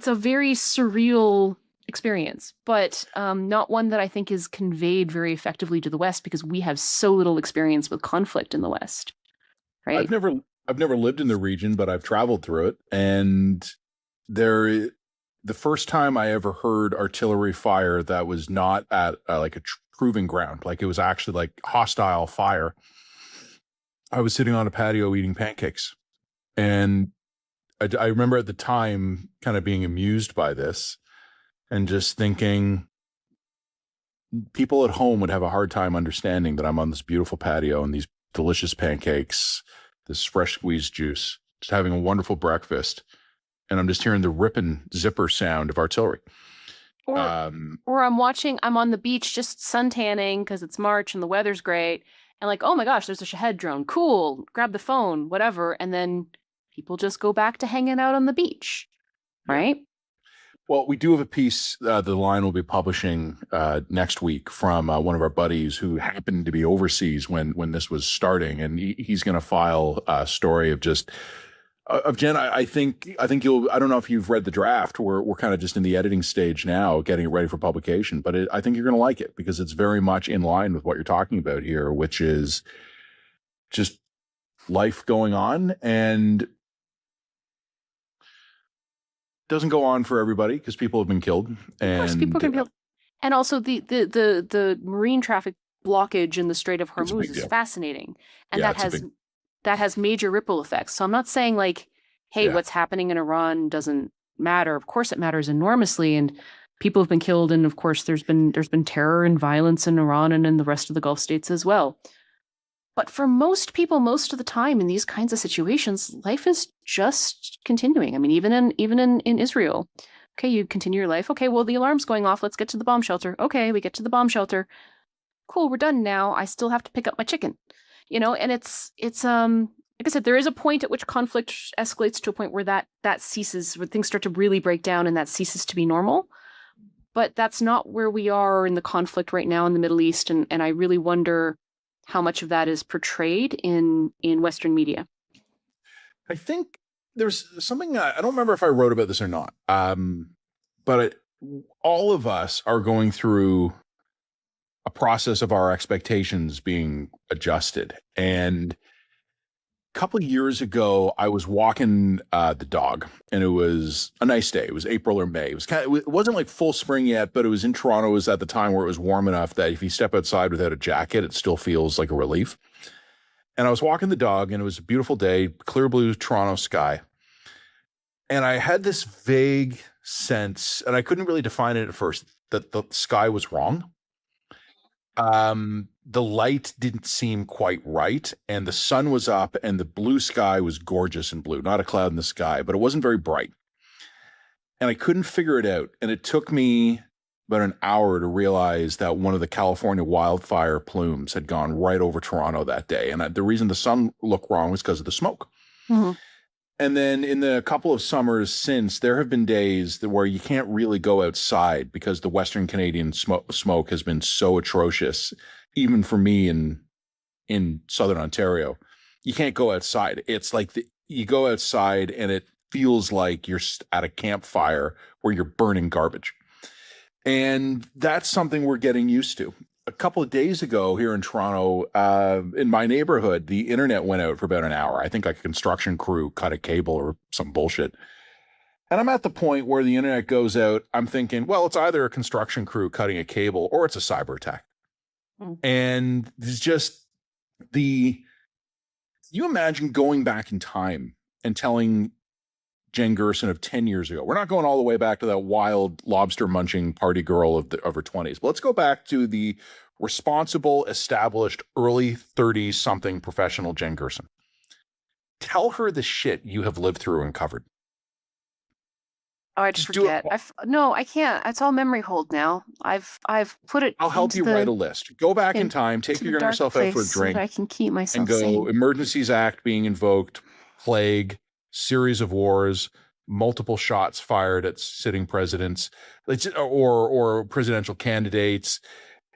B: a very surreal experience, but not one that I think is conveyed very effectively to the West because we have so little experience with conflict in the West. Right?
A: I've never lived in the region, but I've traveled through it, and the first time I ever heard artillery fire that was not at like a proving ground, like it was actually like hostile fire, I was sitting on a patio eating pancakes. And I remember at the time kind of being amused by this and just thinking people at home would have a hard time understanding that I'm on this beautiful patio and these delicious pancakes, this fresh squeezed juice, just having a wonderful breakfast. And I'm just hearing the ripping zipper sound of artillery.
B: Or I'm on the beach just suntanning because it's March and the weather's great. And like, oh my gosh, there's a Shahed drone. Cool. Grab the phone, whatever. And then people just go back to hanging out on the beach. Right?
A: Well, we do have a piece the Line will be publishing next week from one of our buddies who happened to be overseas when this was starting. And he's going to file a story of just of Jen. I think you'll, I don't know if you've read the draft. We're kind of just in the editing stage now, getting it ready for publication, but I think you're going to like it because it's very much in line with what you're talking about here, which is just life going on, and doesn't go on for everybody because people have been killed. And
B: of course, people are going to be killed. And also the marine traffic blockage in the Strait of Hormuz is fascinating. And that has major ripple effects. So I'm not saying like, hey, what's happening in Iran doesn't matter. Of course it matters enormously, and people have been killed, and of course there's been terror and violence in Iran and in the rest of the Gulf states as well. But for most people, most of the time in these kinds of situations, life is just continuing. I mean, even in Israel, okay, you continue your life. Okay, well, the alarm's going off. Let's get to the bomb shelter. Okay, we get to the bomb shelter. Cool, we're done now. I still have to pick up my chicken. And it's like I said, there is a point at which conflict escalates to a point where that ceases, where things start to really break down and that ceases to be normal. But that's not where we are in the conflict right now in the Middle East. And I really wonder how much of that is portrayed in Western media.
A: I think there's something, I don't remember if I wrote about this or not, but all of us are going through a process of our expectations being adjusted. And a couple of years ago, I was walking the dog, and it was a nice day. It was April or May. It wasn't like full spring yet, but it was in Toronto. It was at the time where it was warm enough that if you step outside without a jacket, it still feels like a relief. And I was walking the dog, and it was a beautiful day, clear blue Toronto sky. And I had this vague sense, and I couldn't really define it at first, that the sky was wrong. The light didn't seem quite right, and the sun was up, and the blue sky was gorgeous and blue, not a cloud in the sky, but it wasn't very bright. And I couldn't figure it out. And it took me about an hour to realize that one of the California wildfire plumes had gone right over Toronto that day. And the reason the sun looked wrong was because of the smoke. Mm-hmm. And then in the couple of summers since, there have been days where you can't really go outside because the Western Canadian smoke has been so atrocious, even for me in Southern Ontario. You can't go outside. It's like you go outside and it feels like you're at a campfire where you're burning garbage. And that's something we're getting used to. A couple of days ago here in Toronto, in my neighborhood, the internet went out for about an hour. I think like a construction crew cut a cable or some bullshit. And I'm at the point where the internet goes out. I'm thinking, well, it's either a construction crew cutting a cable or it's a cyber attack. And it's just you imagine going back in time and telling Jen Gerson of 10 years ago. We're not going all the way back to that wild lobster munching party girl of her 20s, but let's go back to the responsible, established, early 30s something professional Jen Gerson. Tell her the shit you have lived through and covered.
B: Oh, I just forget. No, I can't. It's all memory hold now. I've put it.
A: I'll help you write a list. Go back in time, take yourself out for a drink,
B: so I can keep myself
A: and go.
B: sane.
A: Emergencies Act being invoked, plague, series of wars, multiple shots fired at sitting presidents, or presidential candidates,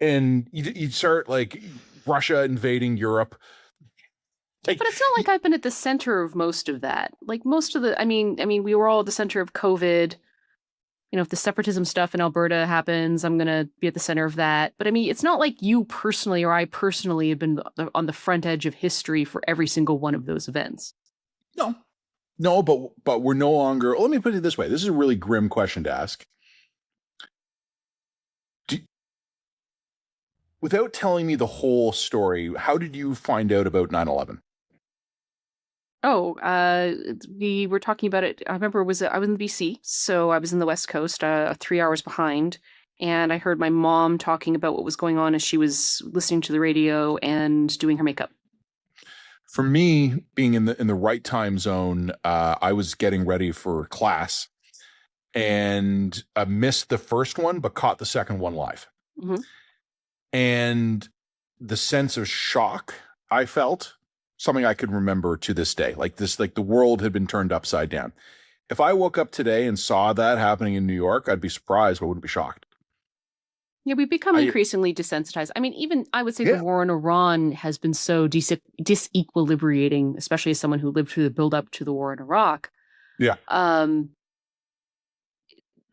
A: and you start like Russia invading Europe.
B: But it's not like I've been at the center of most of that. Like most of the, I mean, we were all at the center of COVID. You know, if the separatism stuff in Alberta happens, I'm going to be at the center of that. But I mean, it's not like you personally or I personally have been on the front edge of history for every single one of those events.
A: No, but we're no longer. Let me put it this way. This is a really grim question to ask. Without telling me the whole story, how did you find out about 9/11?
B: Oh, we were talking about it. I remember I was in BC, so I was in the West Coast, 3 hours behind, and I heard my mom talking about what was going on as she was listening to the radio and doing her makeup.
A: For me, being in the right time zone, I was getting ready for class, and I missed the first one, but caught the second one live.
B: Mm-hmm.
A: And the sense of shock I felt, something I could remember to this day, like the world had been turned upside down. If I woke up today and saw that happening in New York, I'd be surprised, but I wouldn't be shocked.
B: Yeah, we've become increasingly desensitized. I mean, even I would say the war in Iran has been so disequilibrating, especially as someone who lived through the buildup to the war in Iraq.
A: Yeah.
B: I mean,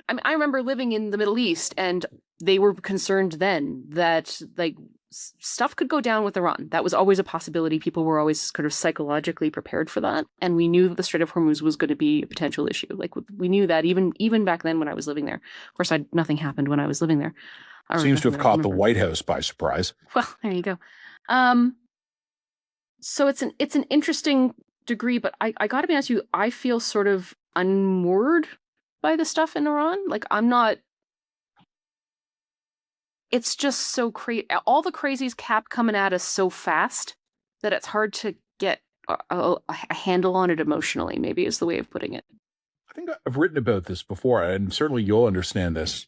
B: I remember living in the Middle East, and they were concerned then that like stuff could go down with Iran. That was always a possibility. People were always kind of psychologically prepared for that, and we knew that the Strait of Hormuz was going to be a potential issue. Like we knew that even back then when I was living there. Of course, nothing happened when I was living there.
A: Seems to have caught the White House by surprise.
B: Well, there you go. So it's an interesting degree, but I got to be honest with you, I feel sort of unmoored by the stuff in Iran. Like I'm not. It's just so crazy. All the crazies kept coming at us so fast that it's hard to get a handle on it emotionally, maybe is the way of putting it.
A: I think I've written about this before, and certainly you'll understand this.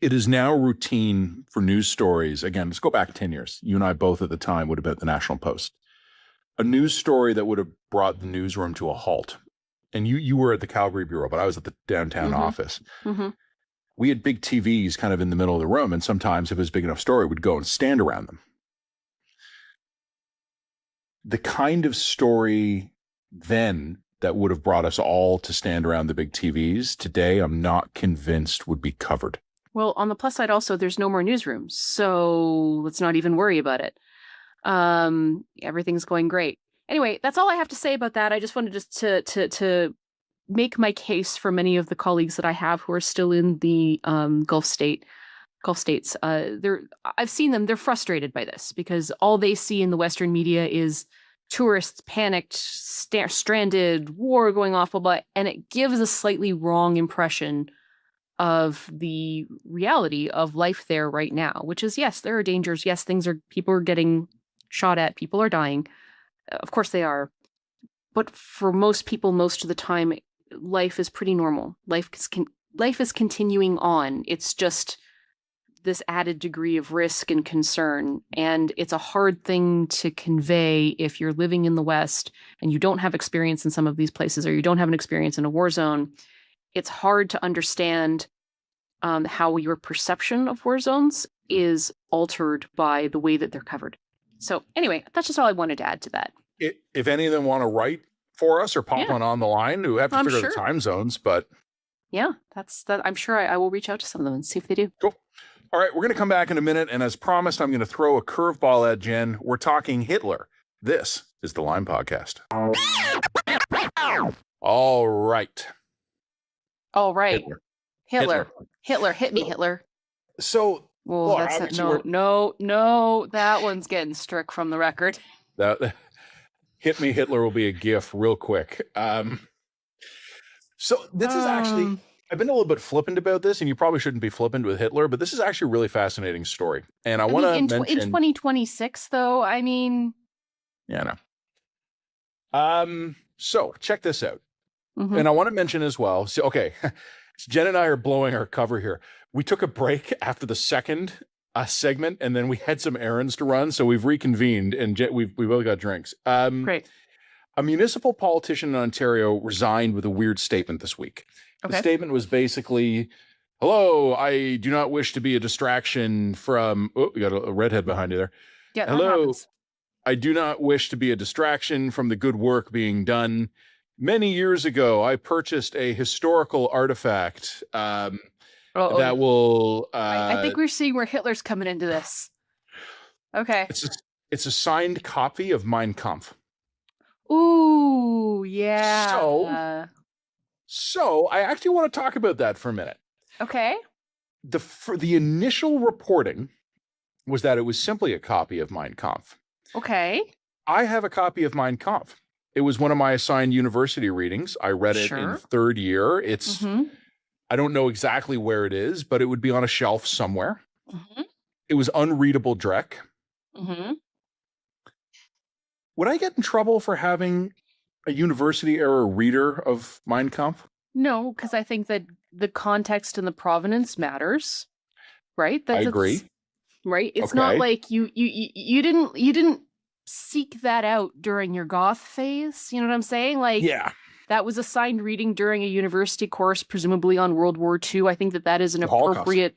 A: It is now routine for news stories. Again, let's go back 10 years. You and I both at the time would have been at the National Post. A news story that would have brought the newsroom to a halt. And you were at the Calgary Bureau, but I was at the downtown office.
B: Mm-hmm.
A: We had big TVs kind of in the middle of the room, and sometimes if it was a big enough story, we'd go and stand around them. The kind of story then that would have brought us all to stand around the big TVs today, I'm not convinced would be covered.
B: Well, on the plus side also, there's no more newsrooms, so let's not even worry about it. Everything's going great. Anyway, that's all I have to say about that. I just wanted to make my case for many of the colleagues that I have who are still in the Gulf states. I've seen them. They're frustrated by this because all they see in the Western media is tourists panicked, stranded, war going off, blah, blah, and it gives a slightly wrong impression of the reality of life there right now, which is, yes, there are dangers. Yes, people are getting shot at. People are dying. Of course they are. But for most people, most of the time, life is pretty normal. Life is continuing on. It's just this added degree of risk and concern. And it's a hard thing to convey if you're living in the West and you don't have experience in some of these places, or you don't have an experience in a war zone. It's hard to understand how your perception of war zones is altered by the way that they're covered. So anyway, that's just all I wanted to add to that.
A: If any of them want to write for us or pop on the line, we have to figure out the time zones, but
B: yeah, that's that. I'm sure I will reach out to some of them and see if they do.
A: Cool. All right, we're going to come back in a minute, and as promised, I'm going to throw a curveball at Jen. We're talking Hitler. This is the Lime Podcast. All right.
B: Hitler, hit me, Hitler.
A: So,
B: well, that's no, that one's getting struck from the record.
A: That hit me, Hitler will be a GIF real quick. So this is actually, I've been a little bit flippant about this, and you probably shouldn't be flippant with Hitler, but this is actually a really fascinating story. And I want to mention
B: in 2026, though. I mean,
A: yeah, no. So check this out, and I want to mention as well. So, okay, Jen and I are blowing our cover here. We took a break after the second segment, and then we had some errands to run, so we've reconvened, and we both got drinks.
B: Great.
A: A municipal politician in Ontario resigned with a weird statement this week. Okay. The statement was basically, "Hello, I do not wish to be a distraction from." Oh, you got a redhead behind you there.
B: Yeah.
A: Hello, I do not wish to be a distraction from the good work being done. Many years ago, I purchased a historical artifact that will.
B: I think we're seeing where Hitler's coming into this. Okay.
A: It's a signed copy of Mein Kampf.
B: Ooh, yeah.
A: So I actually want to talk about that for a minute.
B: Okay.
A: The initial reporting was that it was simply a copy of Mein Kampf.
B: Okay.
A: I have a copy of Mein Kampf. It was one of my assigned university readings. I read it in third year. It's, I don't know exactly where it is, but it would be on a shelf somewhere. It was unreadable dreck. Would I get in trouble for having a university era reader of Mein Kampf?
B: No, because I think that the context and the provenance matters, right?
A: I agree.
B: Right? It's not like you didn't seek that out during your goth phase. You know what I'm saying? Like, yeah, that was assigned reading during a university course, presumably on World War II. I think that is an appropriate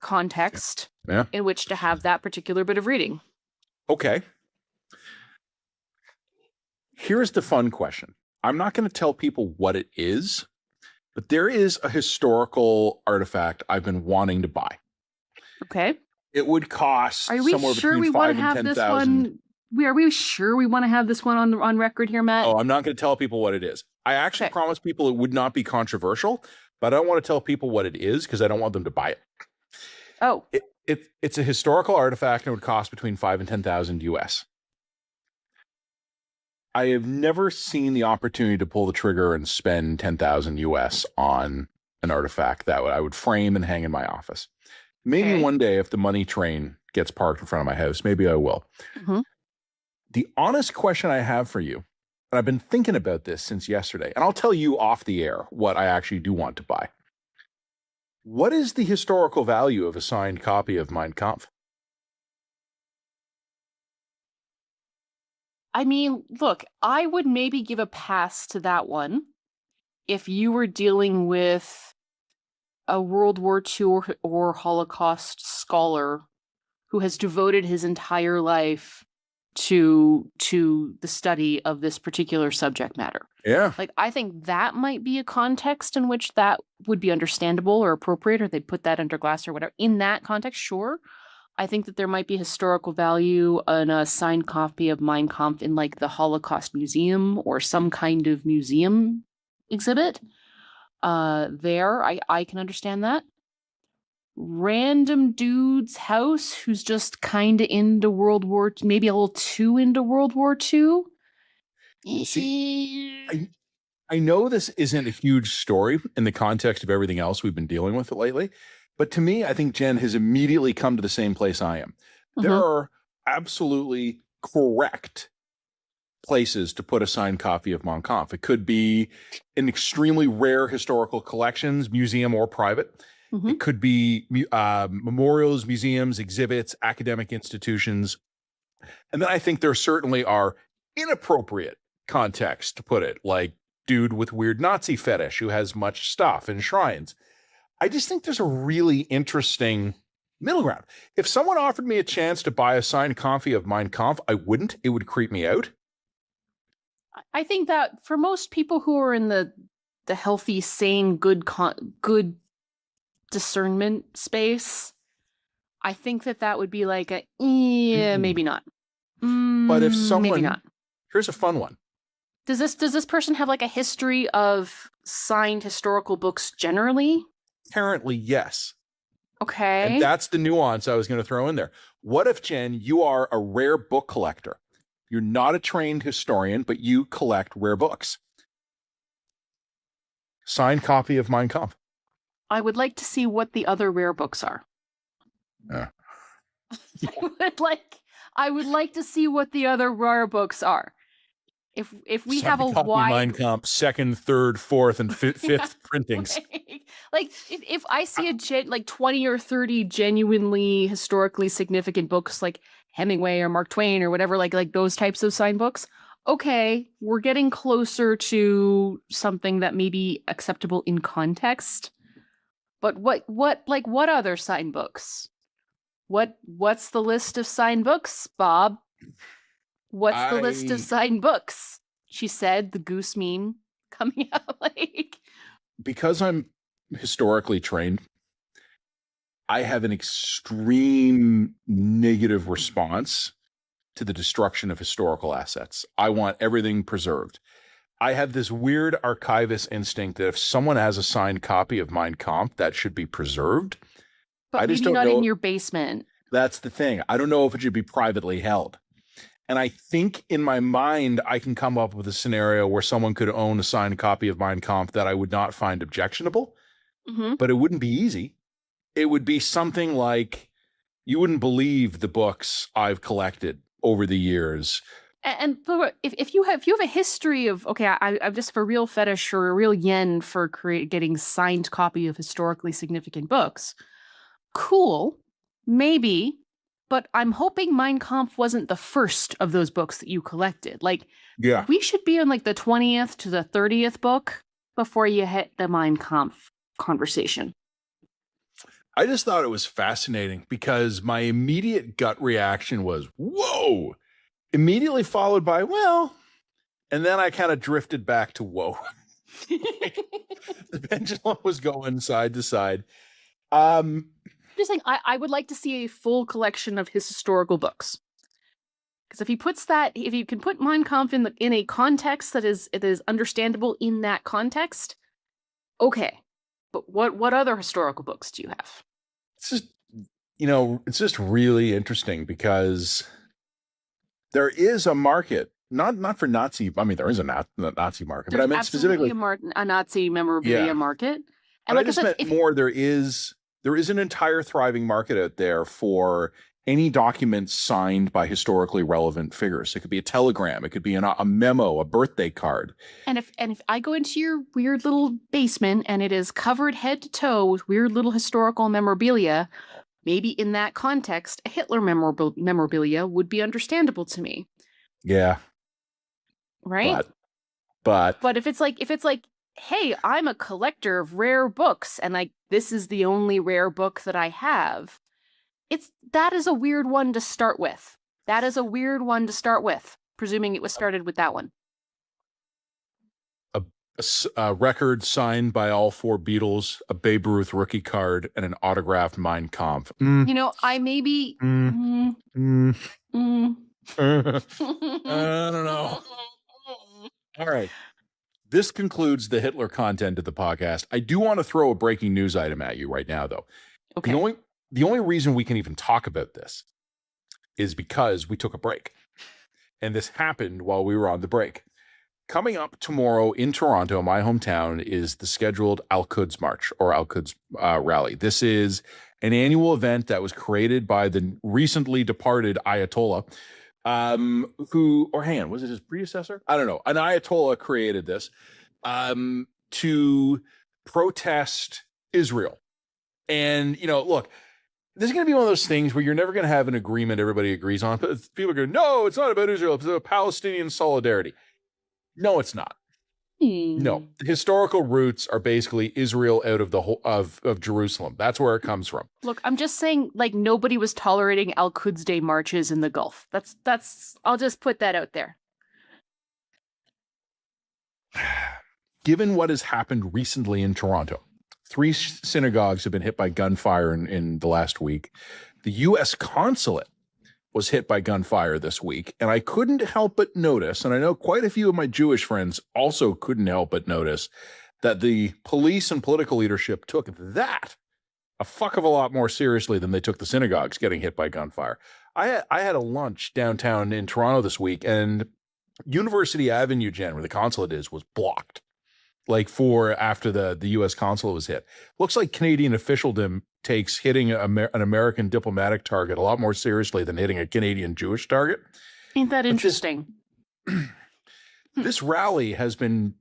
B: context in which to have that particular bit of reading.
A: Okay. Here's the fun question. I'm not going to tell people what it is, but there is a historical artifact I've been wanting to buy.
B: Okay.
A: It would cost somewhere between $5,000 and $10,000.
B: Are we sure we want to have this one on record here, Matt?
A: Oh, I'm not going to tell people what it is. I actually promised people it would not be controversial, but I don't want to tell people what it is because I don't want them to buy it.
B: Oh.
A: It's a historical artifact and it would cost between $5,000 and $10,000 US. I have never seen the opportunity to pull the trigger and spend $10,000 US on an artifact that I would frame and hang in my office. Maybe one day if the money train gets parked in front of my house, maybe I will. The honest question I have for you, and I've been thinking about this since yesterday, and I'll tell you off the air what I actually do want to buy. What is the historical value of a signed copy of Mein Kampf?
B: I mean, look, I would maybe give a pass to that one if you were dealing with a World War II or Holocaust scholar who has devoted his entire life to the study of this particular subject matter.
A: Yeah.
B: Like, I think that might be a context in which that would be understandable or appropriate, or they'd put that under glass or whatever. In that context, sure. I think that there might be historical value in a signed copy of Mein Kampf in like the Holocaust Museum or some kind of museum exhibit. I can understand that. Random dude's house who's just kind of into World War, maybe a little too into World War II.
A: See, I know this isn't a huge story in the context of everything else we've been dealing with lately. But to me, I think Jen has immediately come to the same place I am. There are absolutely correct places to put a signed copy of Mein Kampf. It could be in extremely rare historical collections, museum or private.
B: Mhm.
A: It could be memorials, museums, exhibits, academic institutions. And then I think there certainly are inappropriate contexts to put it, like dude with weird Nazi fetish who has much stuff in shrines. I just think there's a really interesting middle ground. If someone offered me a chance to buy a signed copy of Mein Kampf, I wouldn't. It would creep me out.
B: I think that for most people who are in the healthy, sane, good discernment space, I think that would be like a maybe not.
A: But if
B: Maybe
A: someone,
B: not.
A: here's a fun one.
B: Does this person have like a history of signed historical books generally?
A: Apparently, yes.
B: Okay.
A: And that's the nuance I was going to throw in there. What if, Jen, you are a rare book collector? You're not a trained historian, but you collect rare books. Signed copy of Mein Kampf.
B: I would like to see what the other rare books are. I would like to see what the other rare books are. If we have a
A: copy
B: wide
A: Mein Kampf, second, third, fourth, and fifth printings.
B: Like if I see a 20 or 30 genuinely historically significant books like Hemingway or Mark Twain or whatever, like those types of signed books, okay, we're getting closer to something that may be acceptable in context. But what other signed books? What's the list of signed books, Bob? What's the list of signed books? She said, the goose meme coming out like.
A: Because I'm historically trained, I have an extreme negative response to the destruction of historical assets. I want everything preserved. I have this weird archivist instinct that if someone has a signed copy of Mein Kampf, that should be preserved.
B: But
A: I just
B: maybe
A: don't
B: not
A: know.
B: in your basement.
A: That's the thing. I don't know if it should be privately held. And I think in my mind, I can come up with a scenario where someone could own a signed copy of Mein Kampf that I would not find objectionable, but it wouldn't be easy. It would be something like, you wouldn't believe the books I've collected over the years.
B: And if you have a history of, okay, I'm just for real fetish or a real yen for getting signed copy of historically significant books, cool, maybe. But I'm hoping Mein Kampf wasn't the first of those books that you collected. Like,
A: Yeah,
B: we should be on like the 20th to the 30th book before you hit the Mein Kampf conversation.
A: I just thought it was fascinating because my immediate gut reaction was, whoa, immediately followed by, well, and then I kind of drifted back to whoa. The pendulum was going side to side.
B: Just saying, I would like to see a full collection of his historical books. Because if you can put Mein Kampf in a context that is understandable in that context, okay. But what other historical books do you have?
A: It's just, it's just really interesting because there is a market, not for Nazi. I mean, there is a Nazi market, but I meant specifically
B: a Nazi memorabilia market. And
A: like I just meant more. There is an entire thriving market out there for any document signed by historically relevant figures. It could be a telegram, it could be a memo, a birthday card. And
B: if I go into your weird little basement and it is covered head to toe with weird little historical memorabilia, maybe in that context, a Hitler memorabilia would be understandable to me.
A: Yeah.
B: Right?
A: But
B: if it's like, hey, I'm a collector of rare books and like this is the only rare book that I have, that is a weird one to start with. Presuming it was started with that one.
A: A record signed by all four Beatles, a Babe Ruth rookie card, and an autographed Mein Kampf.
B: I maybe
A: I don't know. All right. This concludes the Hitler content of the podcast. I do want to throw a breaking news item at you right now, though. Okay. The only reason we can even talk about this is because we took a break. And this happened while we were on the break. Coming up tomorrow in Toronto, my hometown, is the scheduled Al-Quds March or Al-Quds Rally. This is an annual event that was created by the recently departed Ayatollah, was it his predecessor? I don't know. An Ayatollah created this to protest Israel And, look, this is going to be one of those things where you're never going to have an agreement everybody agrees on. But people are going, no, it's not about Israel. It's about Palestinian solidarity. No, it's not. No, the historical roots are basically Israel out of the whole of Jerusalem. That's where it comes from.
B: Look, I'm just saying, like, nobody was tolerating Al-Quds Day marches in the Gulf. That's. I'll just put that out there.
A: Given what has happened recently in Toronto, 3 synagogues have been hit by gunfire in the last week. The U.S. consulate was hit by gunfire this week, and I couldn't help but notice, and I know quite a few of my Jewish friends also couldn't help but notice, that the police and political leadership took that a fuck of a lot more seriously than they took the synagogues getting hit by gunfire. I had a lunch downtown in Toronto this week, and University Avenue, Jen, where the consulate is, was blocked. Like after the U.S. consulate was hit. Looks like Canadian officialdom takes hitting an American diplomatic target a lot more seriously than hitting a Canadian Jewish target.
B: Ain't that interesting?
A: This rally has been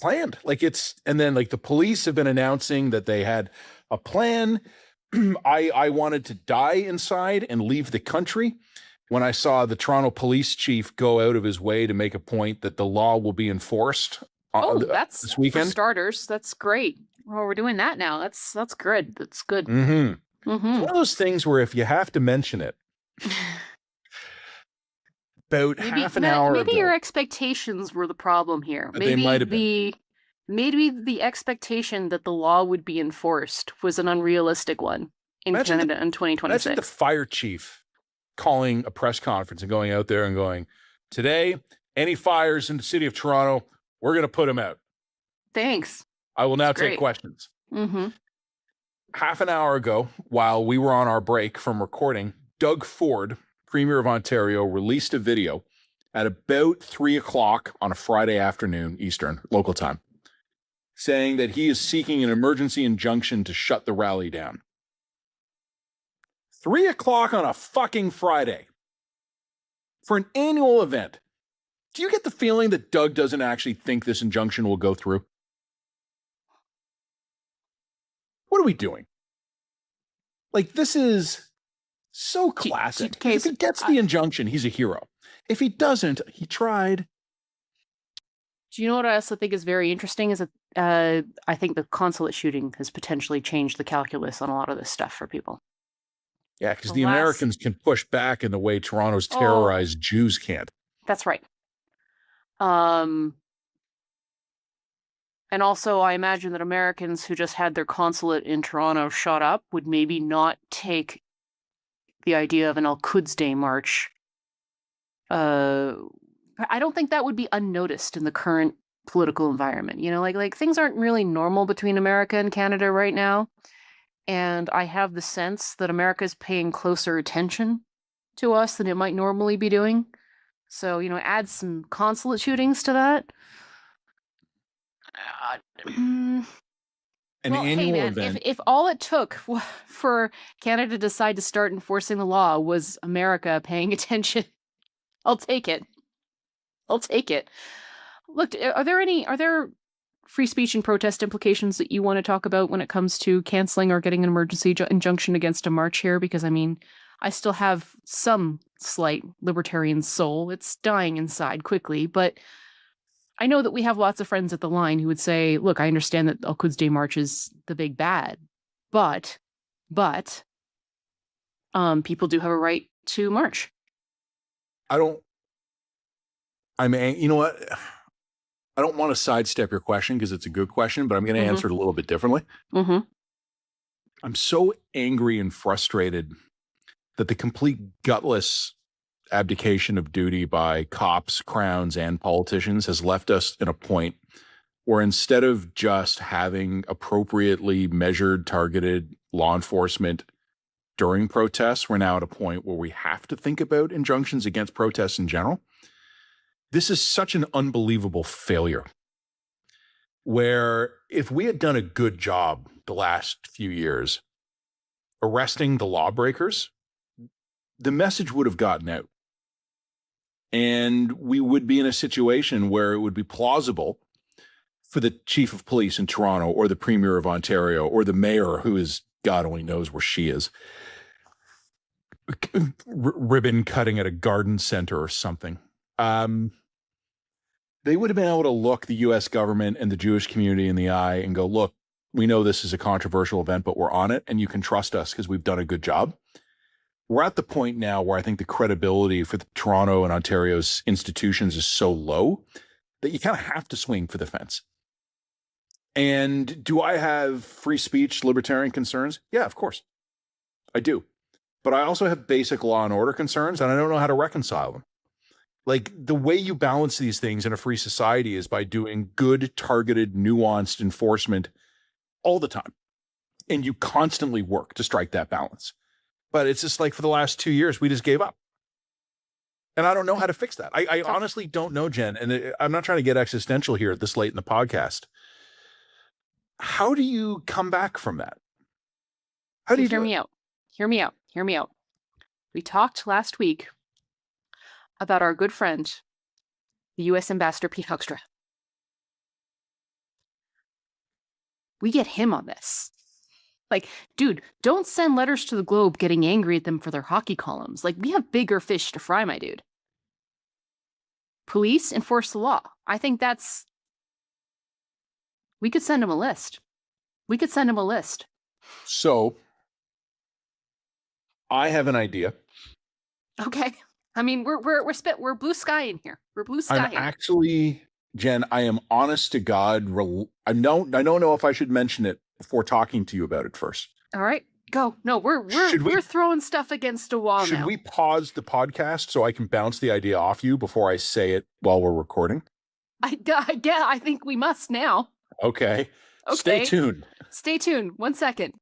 A: planned. And then the police have been announcing that they had a plan. I wanted to die inside and leave the country when I saw the Toronto police chief go out of his way to make a point that the law will be enforced
B: that's
A: this weekend.
B: For starters, that's great. Well, we're doing that now. That's good. That's good.
A: Mm-hmm. Mm-hmm. It's one of those things where if you have to mention it, about half an hour
B: maybe
A: ago,
B: your expectations were the problem here. Maybe
A: they might have been.
B: Maybe the expectation that the law would be enforced was an unrealistic one in Canada in 2026.
A: Imagine the fire chief calling a press conference and going out there and going, today, any fires in the city of Toronto, we're going to put them out.
B: Thanks.
A: I will now take questions.
B: Mm-hmm.
A: Half an hour ago, while we were on our break from recording, Doug Ford, Premier of Ontario, released a video at about 3:00 on a Friday afternoon, Eastern, local time, saying that he is seeking an emergency injunction to shut the rally down. 3:00 on a fucking Friday for an annual event. Do you get the feeling that Doug doesn't actually think this injunction will go through? What are we doing? This is so classic. If he gets the injunction, he's a hero. If he doesn't, he tried.
B: Do you know what I also think is very interesting is that I think the consulate shooting has potentially changed the calculus on a lot of this stuff for people.
A: Yeah, because the Americans can push back in the way Toronto's terrorized Jews can't.
B: That's right. And also, I imagine that Americans who just had their consulate in Toronto shot up would maybe not take the idea of an Al-Quds Day march. I don't think that would be unnoticed in the current political environment. Like things aren't really normal between America and Canada right now. And I have the sense that America is paying closer attention to us than it might normally be doing. So, add some consulate shootings to that.
A: An annual event.
B: If all it took for Canada to decide to start enforcing the law was America paying attention, I'll take it. Look, are there free speech and protest implications that you want to talk about when it comes to canceling or getting an emergency injunction against a march here? Because, I still have some slight libertarian soul. It's dying inside quickly, but I know that we have lots of friends at the line who would say, look, I understand that Al-Quds Day march is the big bad, but people do have a right to march. You
A: know what? I don't want to sidestep your question because it's a good question, but I'm going to answer it a little bit differently.
B: Mm-hmm.
A: I'm so angry and frustrated that the complete gutless abdication of duty by cops, crowns, and politicians has left us in a point where instead of just having appropriately measured, targeted law enforcement during protests, we're now at a point where we have to think about injunctions against protests in general. This is such an unbelievable failure where if we had done a good job the last few years arresting the lawbreakers, the message would have gotten out. And we would be in a situation where it would be plausible for the chief of police in Toronto or the premier of Ontario or the mayor, who is God only knows where she is, ribbon cutting at a garden center or something. They would have been able to look the U.S. government and the Jewish community in the eye and go, look, we know this is a controversial event, but we're on it, and you can trust us because we've done a good job. We're at the point now where I think the credibility for the Toronto and Ontario's institutions is so low that you kind of have to swing for the fence. And do I have free speech, libertarian concerns? Yeah, of course. I do. But I also have basic law and order concerns, and I don't know how to reconcile them. Like, the way you balance these things in a free society is by doing good, targeted, nuanced enforcement all the time. And you constantly work to strike that balance. But it's just like for the last 2 years, we just gave up. And I don't know how to fix that. I honestly don't know, Jen. And I'm not trying to get existential here at this late in the podcast. How do you come back from that? How do you
B: hear me out? Hear me out. Hear me out. We talked last week about our good friend, the U.S. Ambassador Pete Hoekstra. We get him on this. Like, dude, don't send letters to the Globe getting angry at them for their hockey columns. Like, we have bigger fish to fry, my dude. Police enforce the law. I think that's... We could send him a list. We could send him a list.
A: So, I have an idea.
B: Okay. I mean, we're blue sky in here. We're blue sky.
A: Actually, Jen, I am honest to God. I don't know if I should mention it before talking to you about it first.
B: All right, go. No, we're throwing stuff against a wall now.
A: Should we pause the podcast so I can bounce the idea off you before I say it while we're recording?
B: I think we must now.
A: Okay. Stay tuned.
B: Stay tuned. 1 second.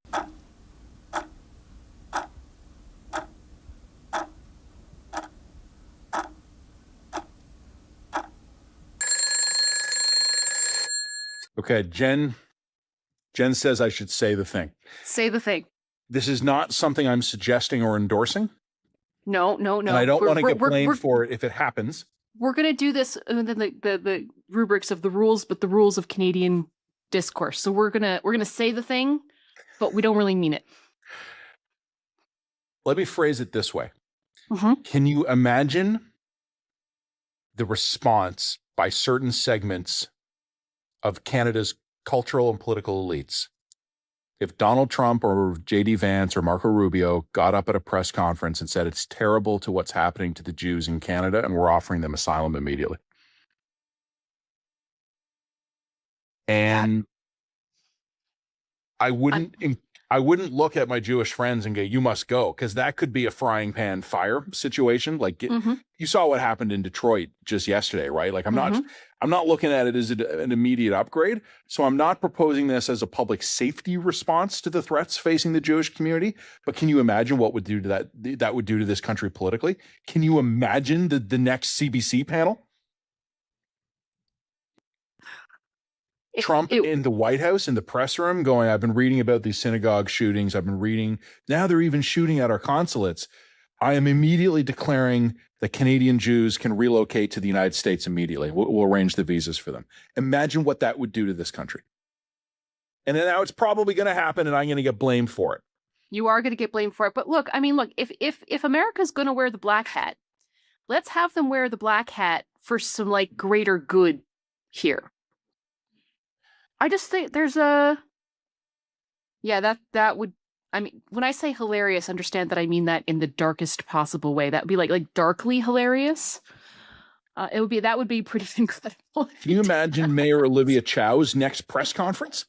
A: Okay, Jen says I should say the thing.
B: Say the thing.
A: This is not something I'm suggesting or endorsing.
B: No.
A: And I don't want to get blamed for it if it happens.
B: We're going to do this in the rubrics of the rules, but the rules of Canadian discourse. So we're gonna say the thing, but we don't really mean it.
A: Let me phrase it this way.
B: Mm-hmm.
A: Can you imagine the response by certain segments of Canada's cultural and political elites if Donald Trump or J.D. Vance or Marco Rubio got up at a press conference and said it's terrible to what's happening to the Jews in Canada and we're offering them asylum immediately? And I wouldn't look at my Jewish friends and go, you must go, because that could be a frying pan fire situation. Like you saw what happened in Detroit just yesterday, right? Like I'm not looking at it as an immediate upgrade. So I'm not proposing this as a public safety response to the threats facing the Jewish community. But can you imagine what would do to that would do to this country politically? Can you imagine the next CBC panel? Trump in the White House, in the press room, going, I've been reading about these synagogue shootings. I've been reading, now they're even shooting at our consulates. I am immediately declaring that Canadian Jews can relocate to the United States immediately. We'll arrange the visas for them. Imagine what that would do to this country. And then now it's probably going to happen and I'm going to get blamed for it.
B: You are going to get blamed for it. But look, if America's going to wear the black hat, let's have them wear the black hat for some like greater good here. I just think there's that would, I mean, when I say hilarious, understand that I mean that in the darkest possible way. That would be like darkly hilarious. That would be pretty incredible.
A: Can you imagine Mayor Olivia Chow's next press conference?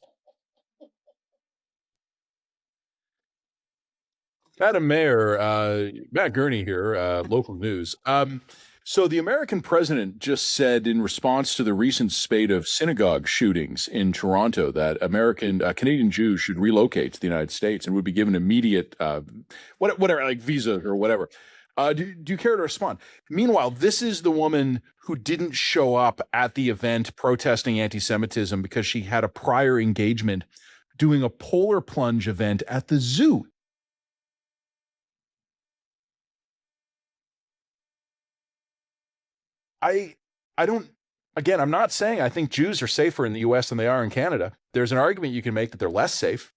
A: Madam Mayor, Matt Gurney here, local news. So the American president just said in response to the recent spate of synagogue shootings in Toronto that Canadian Jews should relocate to the United States and would be given immediate, whatever, like visa or whatever. Do you care to respond? Meanwhile, this is the woman who didn't show up at the event protesting anti-Semitism because she had a prior engagement doing a polar plunge event at the zoo. I don't Again, I'm not saying I think Jews are safer in the US than they are in Canada. There's an argument you can make that they're less safe.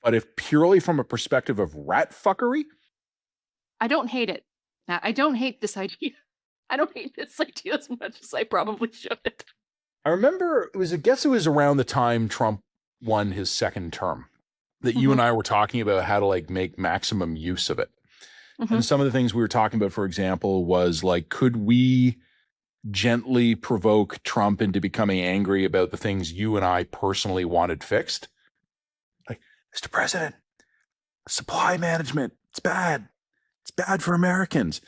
A: But if purely from a perspective of rat fuckery,
B: I don't hate it. I don't hate this idea. I don't hate this idea as much as I probably should.
A: I remember I guess it was around the time Trump won his second term that you and I were talking about how to like make maximum use of it. And some of the things we were talking about, for example, was like, could we gently provoke Trump into becoming angry about the things you and I personally wanted fixed? Like, Mr. President, supply management, it's bad. It's bad for Americans.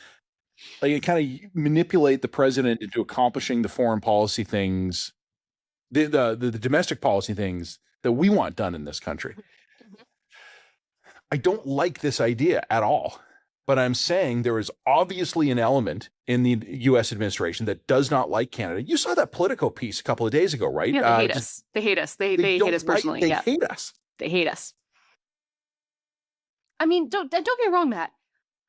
A: Like, it kind of manipulate the president into accomplishing the foreign policy things, the domestic policy things that we want done in this country. I don't like this idea at all. But I'm saying there is obviously an element in the U.S. administration that does not like Canada. You saw that Politico piece a couple of days ago, right?
B: Yeah, they hate us. They hate us. They hate us personally.
A: They hate us.
B: They hate us. I mean, don't get me wrong, Matt.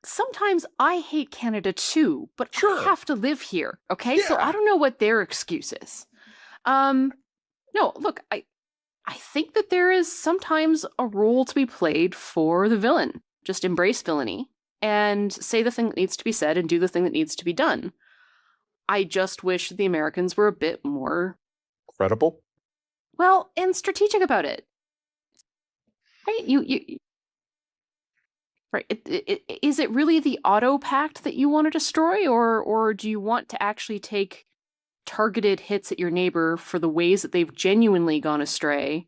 B: Sometimes I hate Canada too, but I have to live here, okay?
A: Yeah.
B: So I don't know what their excuse is. No, look, I think that there is sometimes a role to be played for the villain. Just embrace villainy and say the thing that needs to be said and do the thing that needs to be done. I just wish the Americans were a bit more
A: credible.
B: Well, and strategic about it. Right? You right. Is it really the auto pact that you want to destroy, or do you want to actually take targeted hits at your neighbor for the ways that they've genuinely gone astray,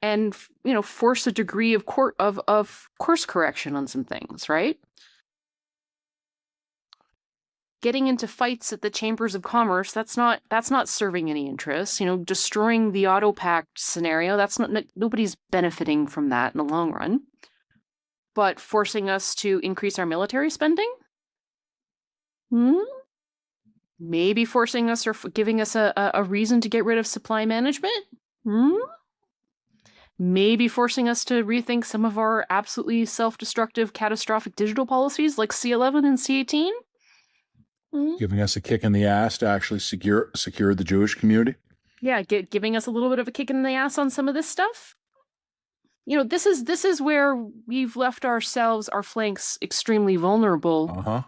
B: and force a degree of course correction on some things, right? Getting into fights at the chambers of commerce, that's not serving any interests. Destroying the auto pact scenario, nobody's benefiting from that in the long run. But forcing us to increase our military spending? Maybe forcing us or giving us a reason to get rid of supply management? Maybe forcing us to rethink some of our absolutely self-destructive, catastrophic digital policies like C11 and C18?
A: Giving us a kick in the ass to actually secure the Jewish community?
B: Yeah, giving us a little bit of a kick in the ass on some of this stuff? This is where we've left our flanks extremely vulnerable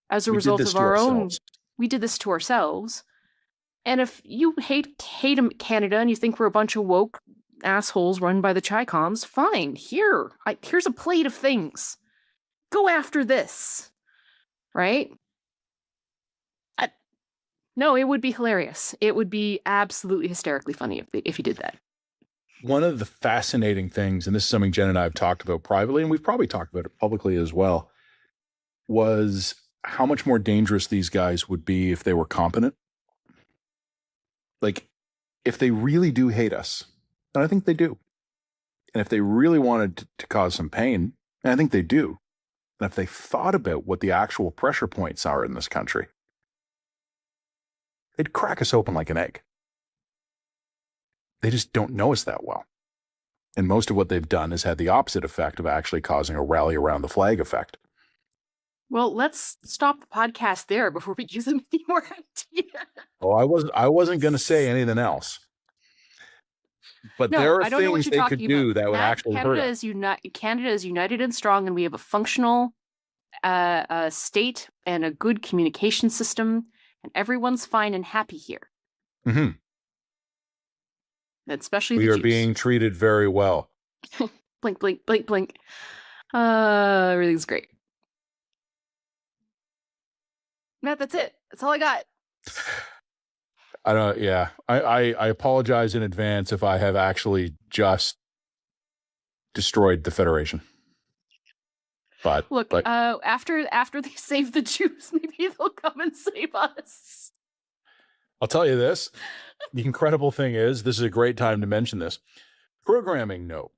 B: as a result of our own. We did this to ourselves. And if you hate Canada and you think we're a bunch of woke assholes run by the Chi-Coms, fine. Here's a plate of things. Go after this. Right? No, it would be hilarious. It would be absolutely hysterically funny if you did that.
A: One of the fascinating things, and this is something Jen and I have talked about privately, and we've probably talked about it publicly as well, was how much more dangerous these guys would be if they were competent. Like, if they really do hate us, and I think they do, and if they really wanted to cause some pain, and I think they do, and if they thought about what the actual pressure points are in this country, they'd crack us open like an egg. They just don't know us that well. And most of what they've done has had the opposite effect of actually causing a rally around the flag effect.
B: Well, let's stop the podcast there before we use any more ideas.
A: Oh, I wasn't going to say anything else. But
B: no,
A: there are things they could do that would actually hurt us.
B: Canada is united and strong, and we have a functional state and a good communication system, and everyone's fine and happy here. Especially
A: we
B: the
A: are
B: Jews.
A: Being treated very well.
B: Blink, blink, blink, blink. Everything's great. Matt, that's it. That's all I got.
A: I don't. Yeah, I apologize in advance if I have actually just destroyed the Federation. But
B: look, after they save the Jews, maybe they'll come and save us.
A: I'll tell you this. The incredible thing is, this is a great time to mention this. Programming note.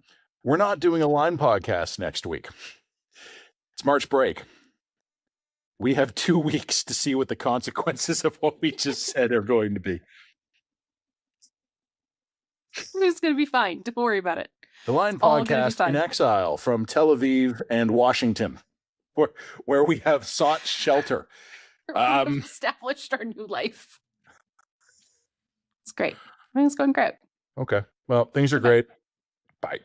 A: We're not doing a line podcast next week. It's March break. We have 2 weeks to see what the consequences of what we just said are going to be.
B: It's going to be fine. Don't worry about it.
A: The Line Podcast in exile from Tel Aviv and Washington, where we have sought shelter. Um,
B: established our new life. It's great. Everything's going great.
A: Okay. Well, things are
B: Okay.
A: great. Bye.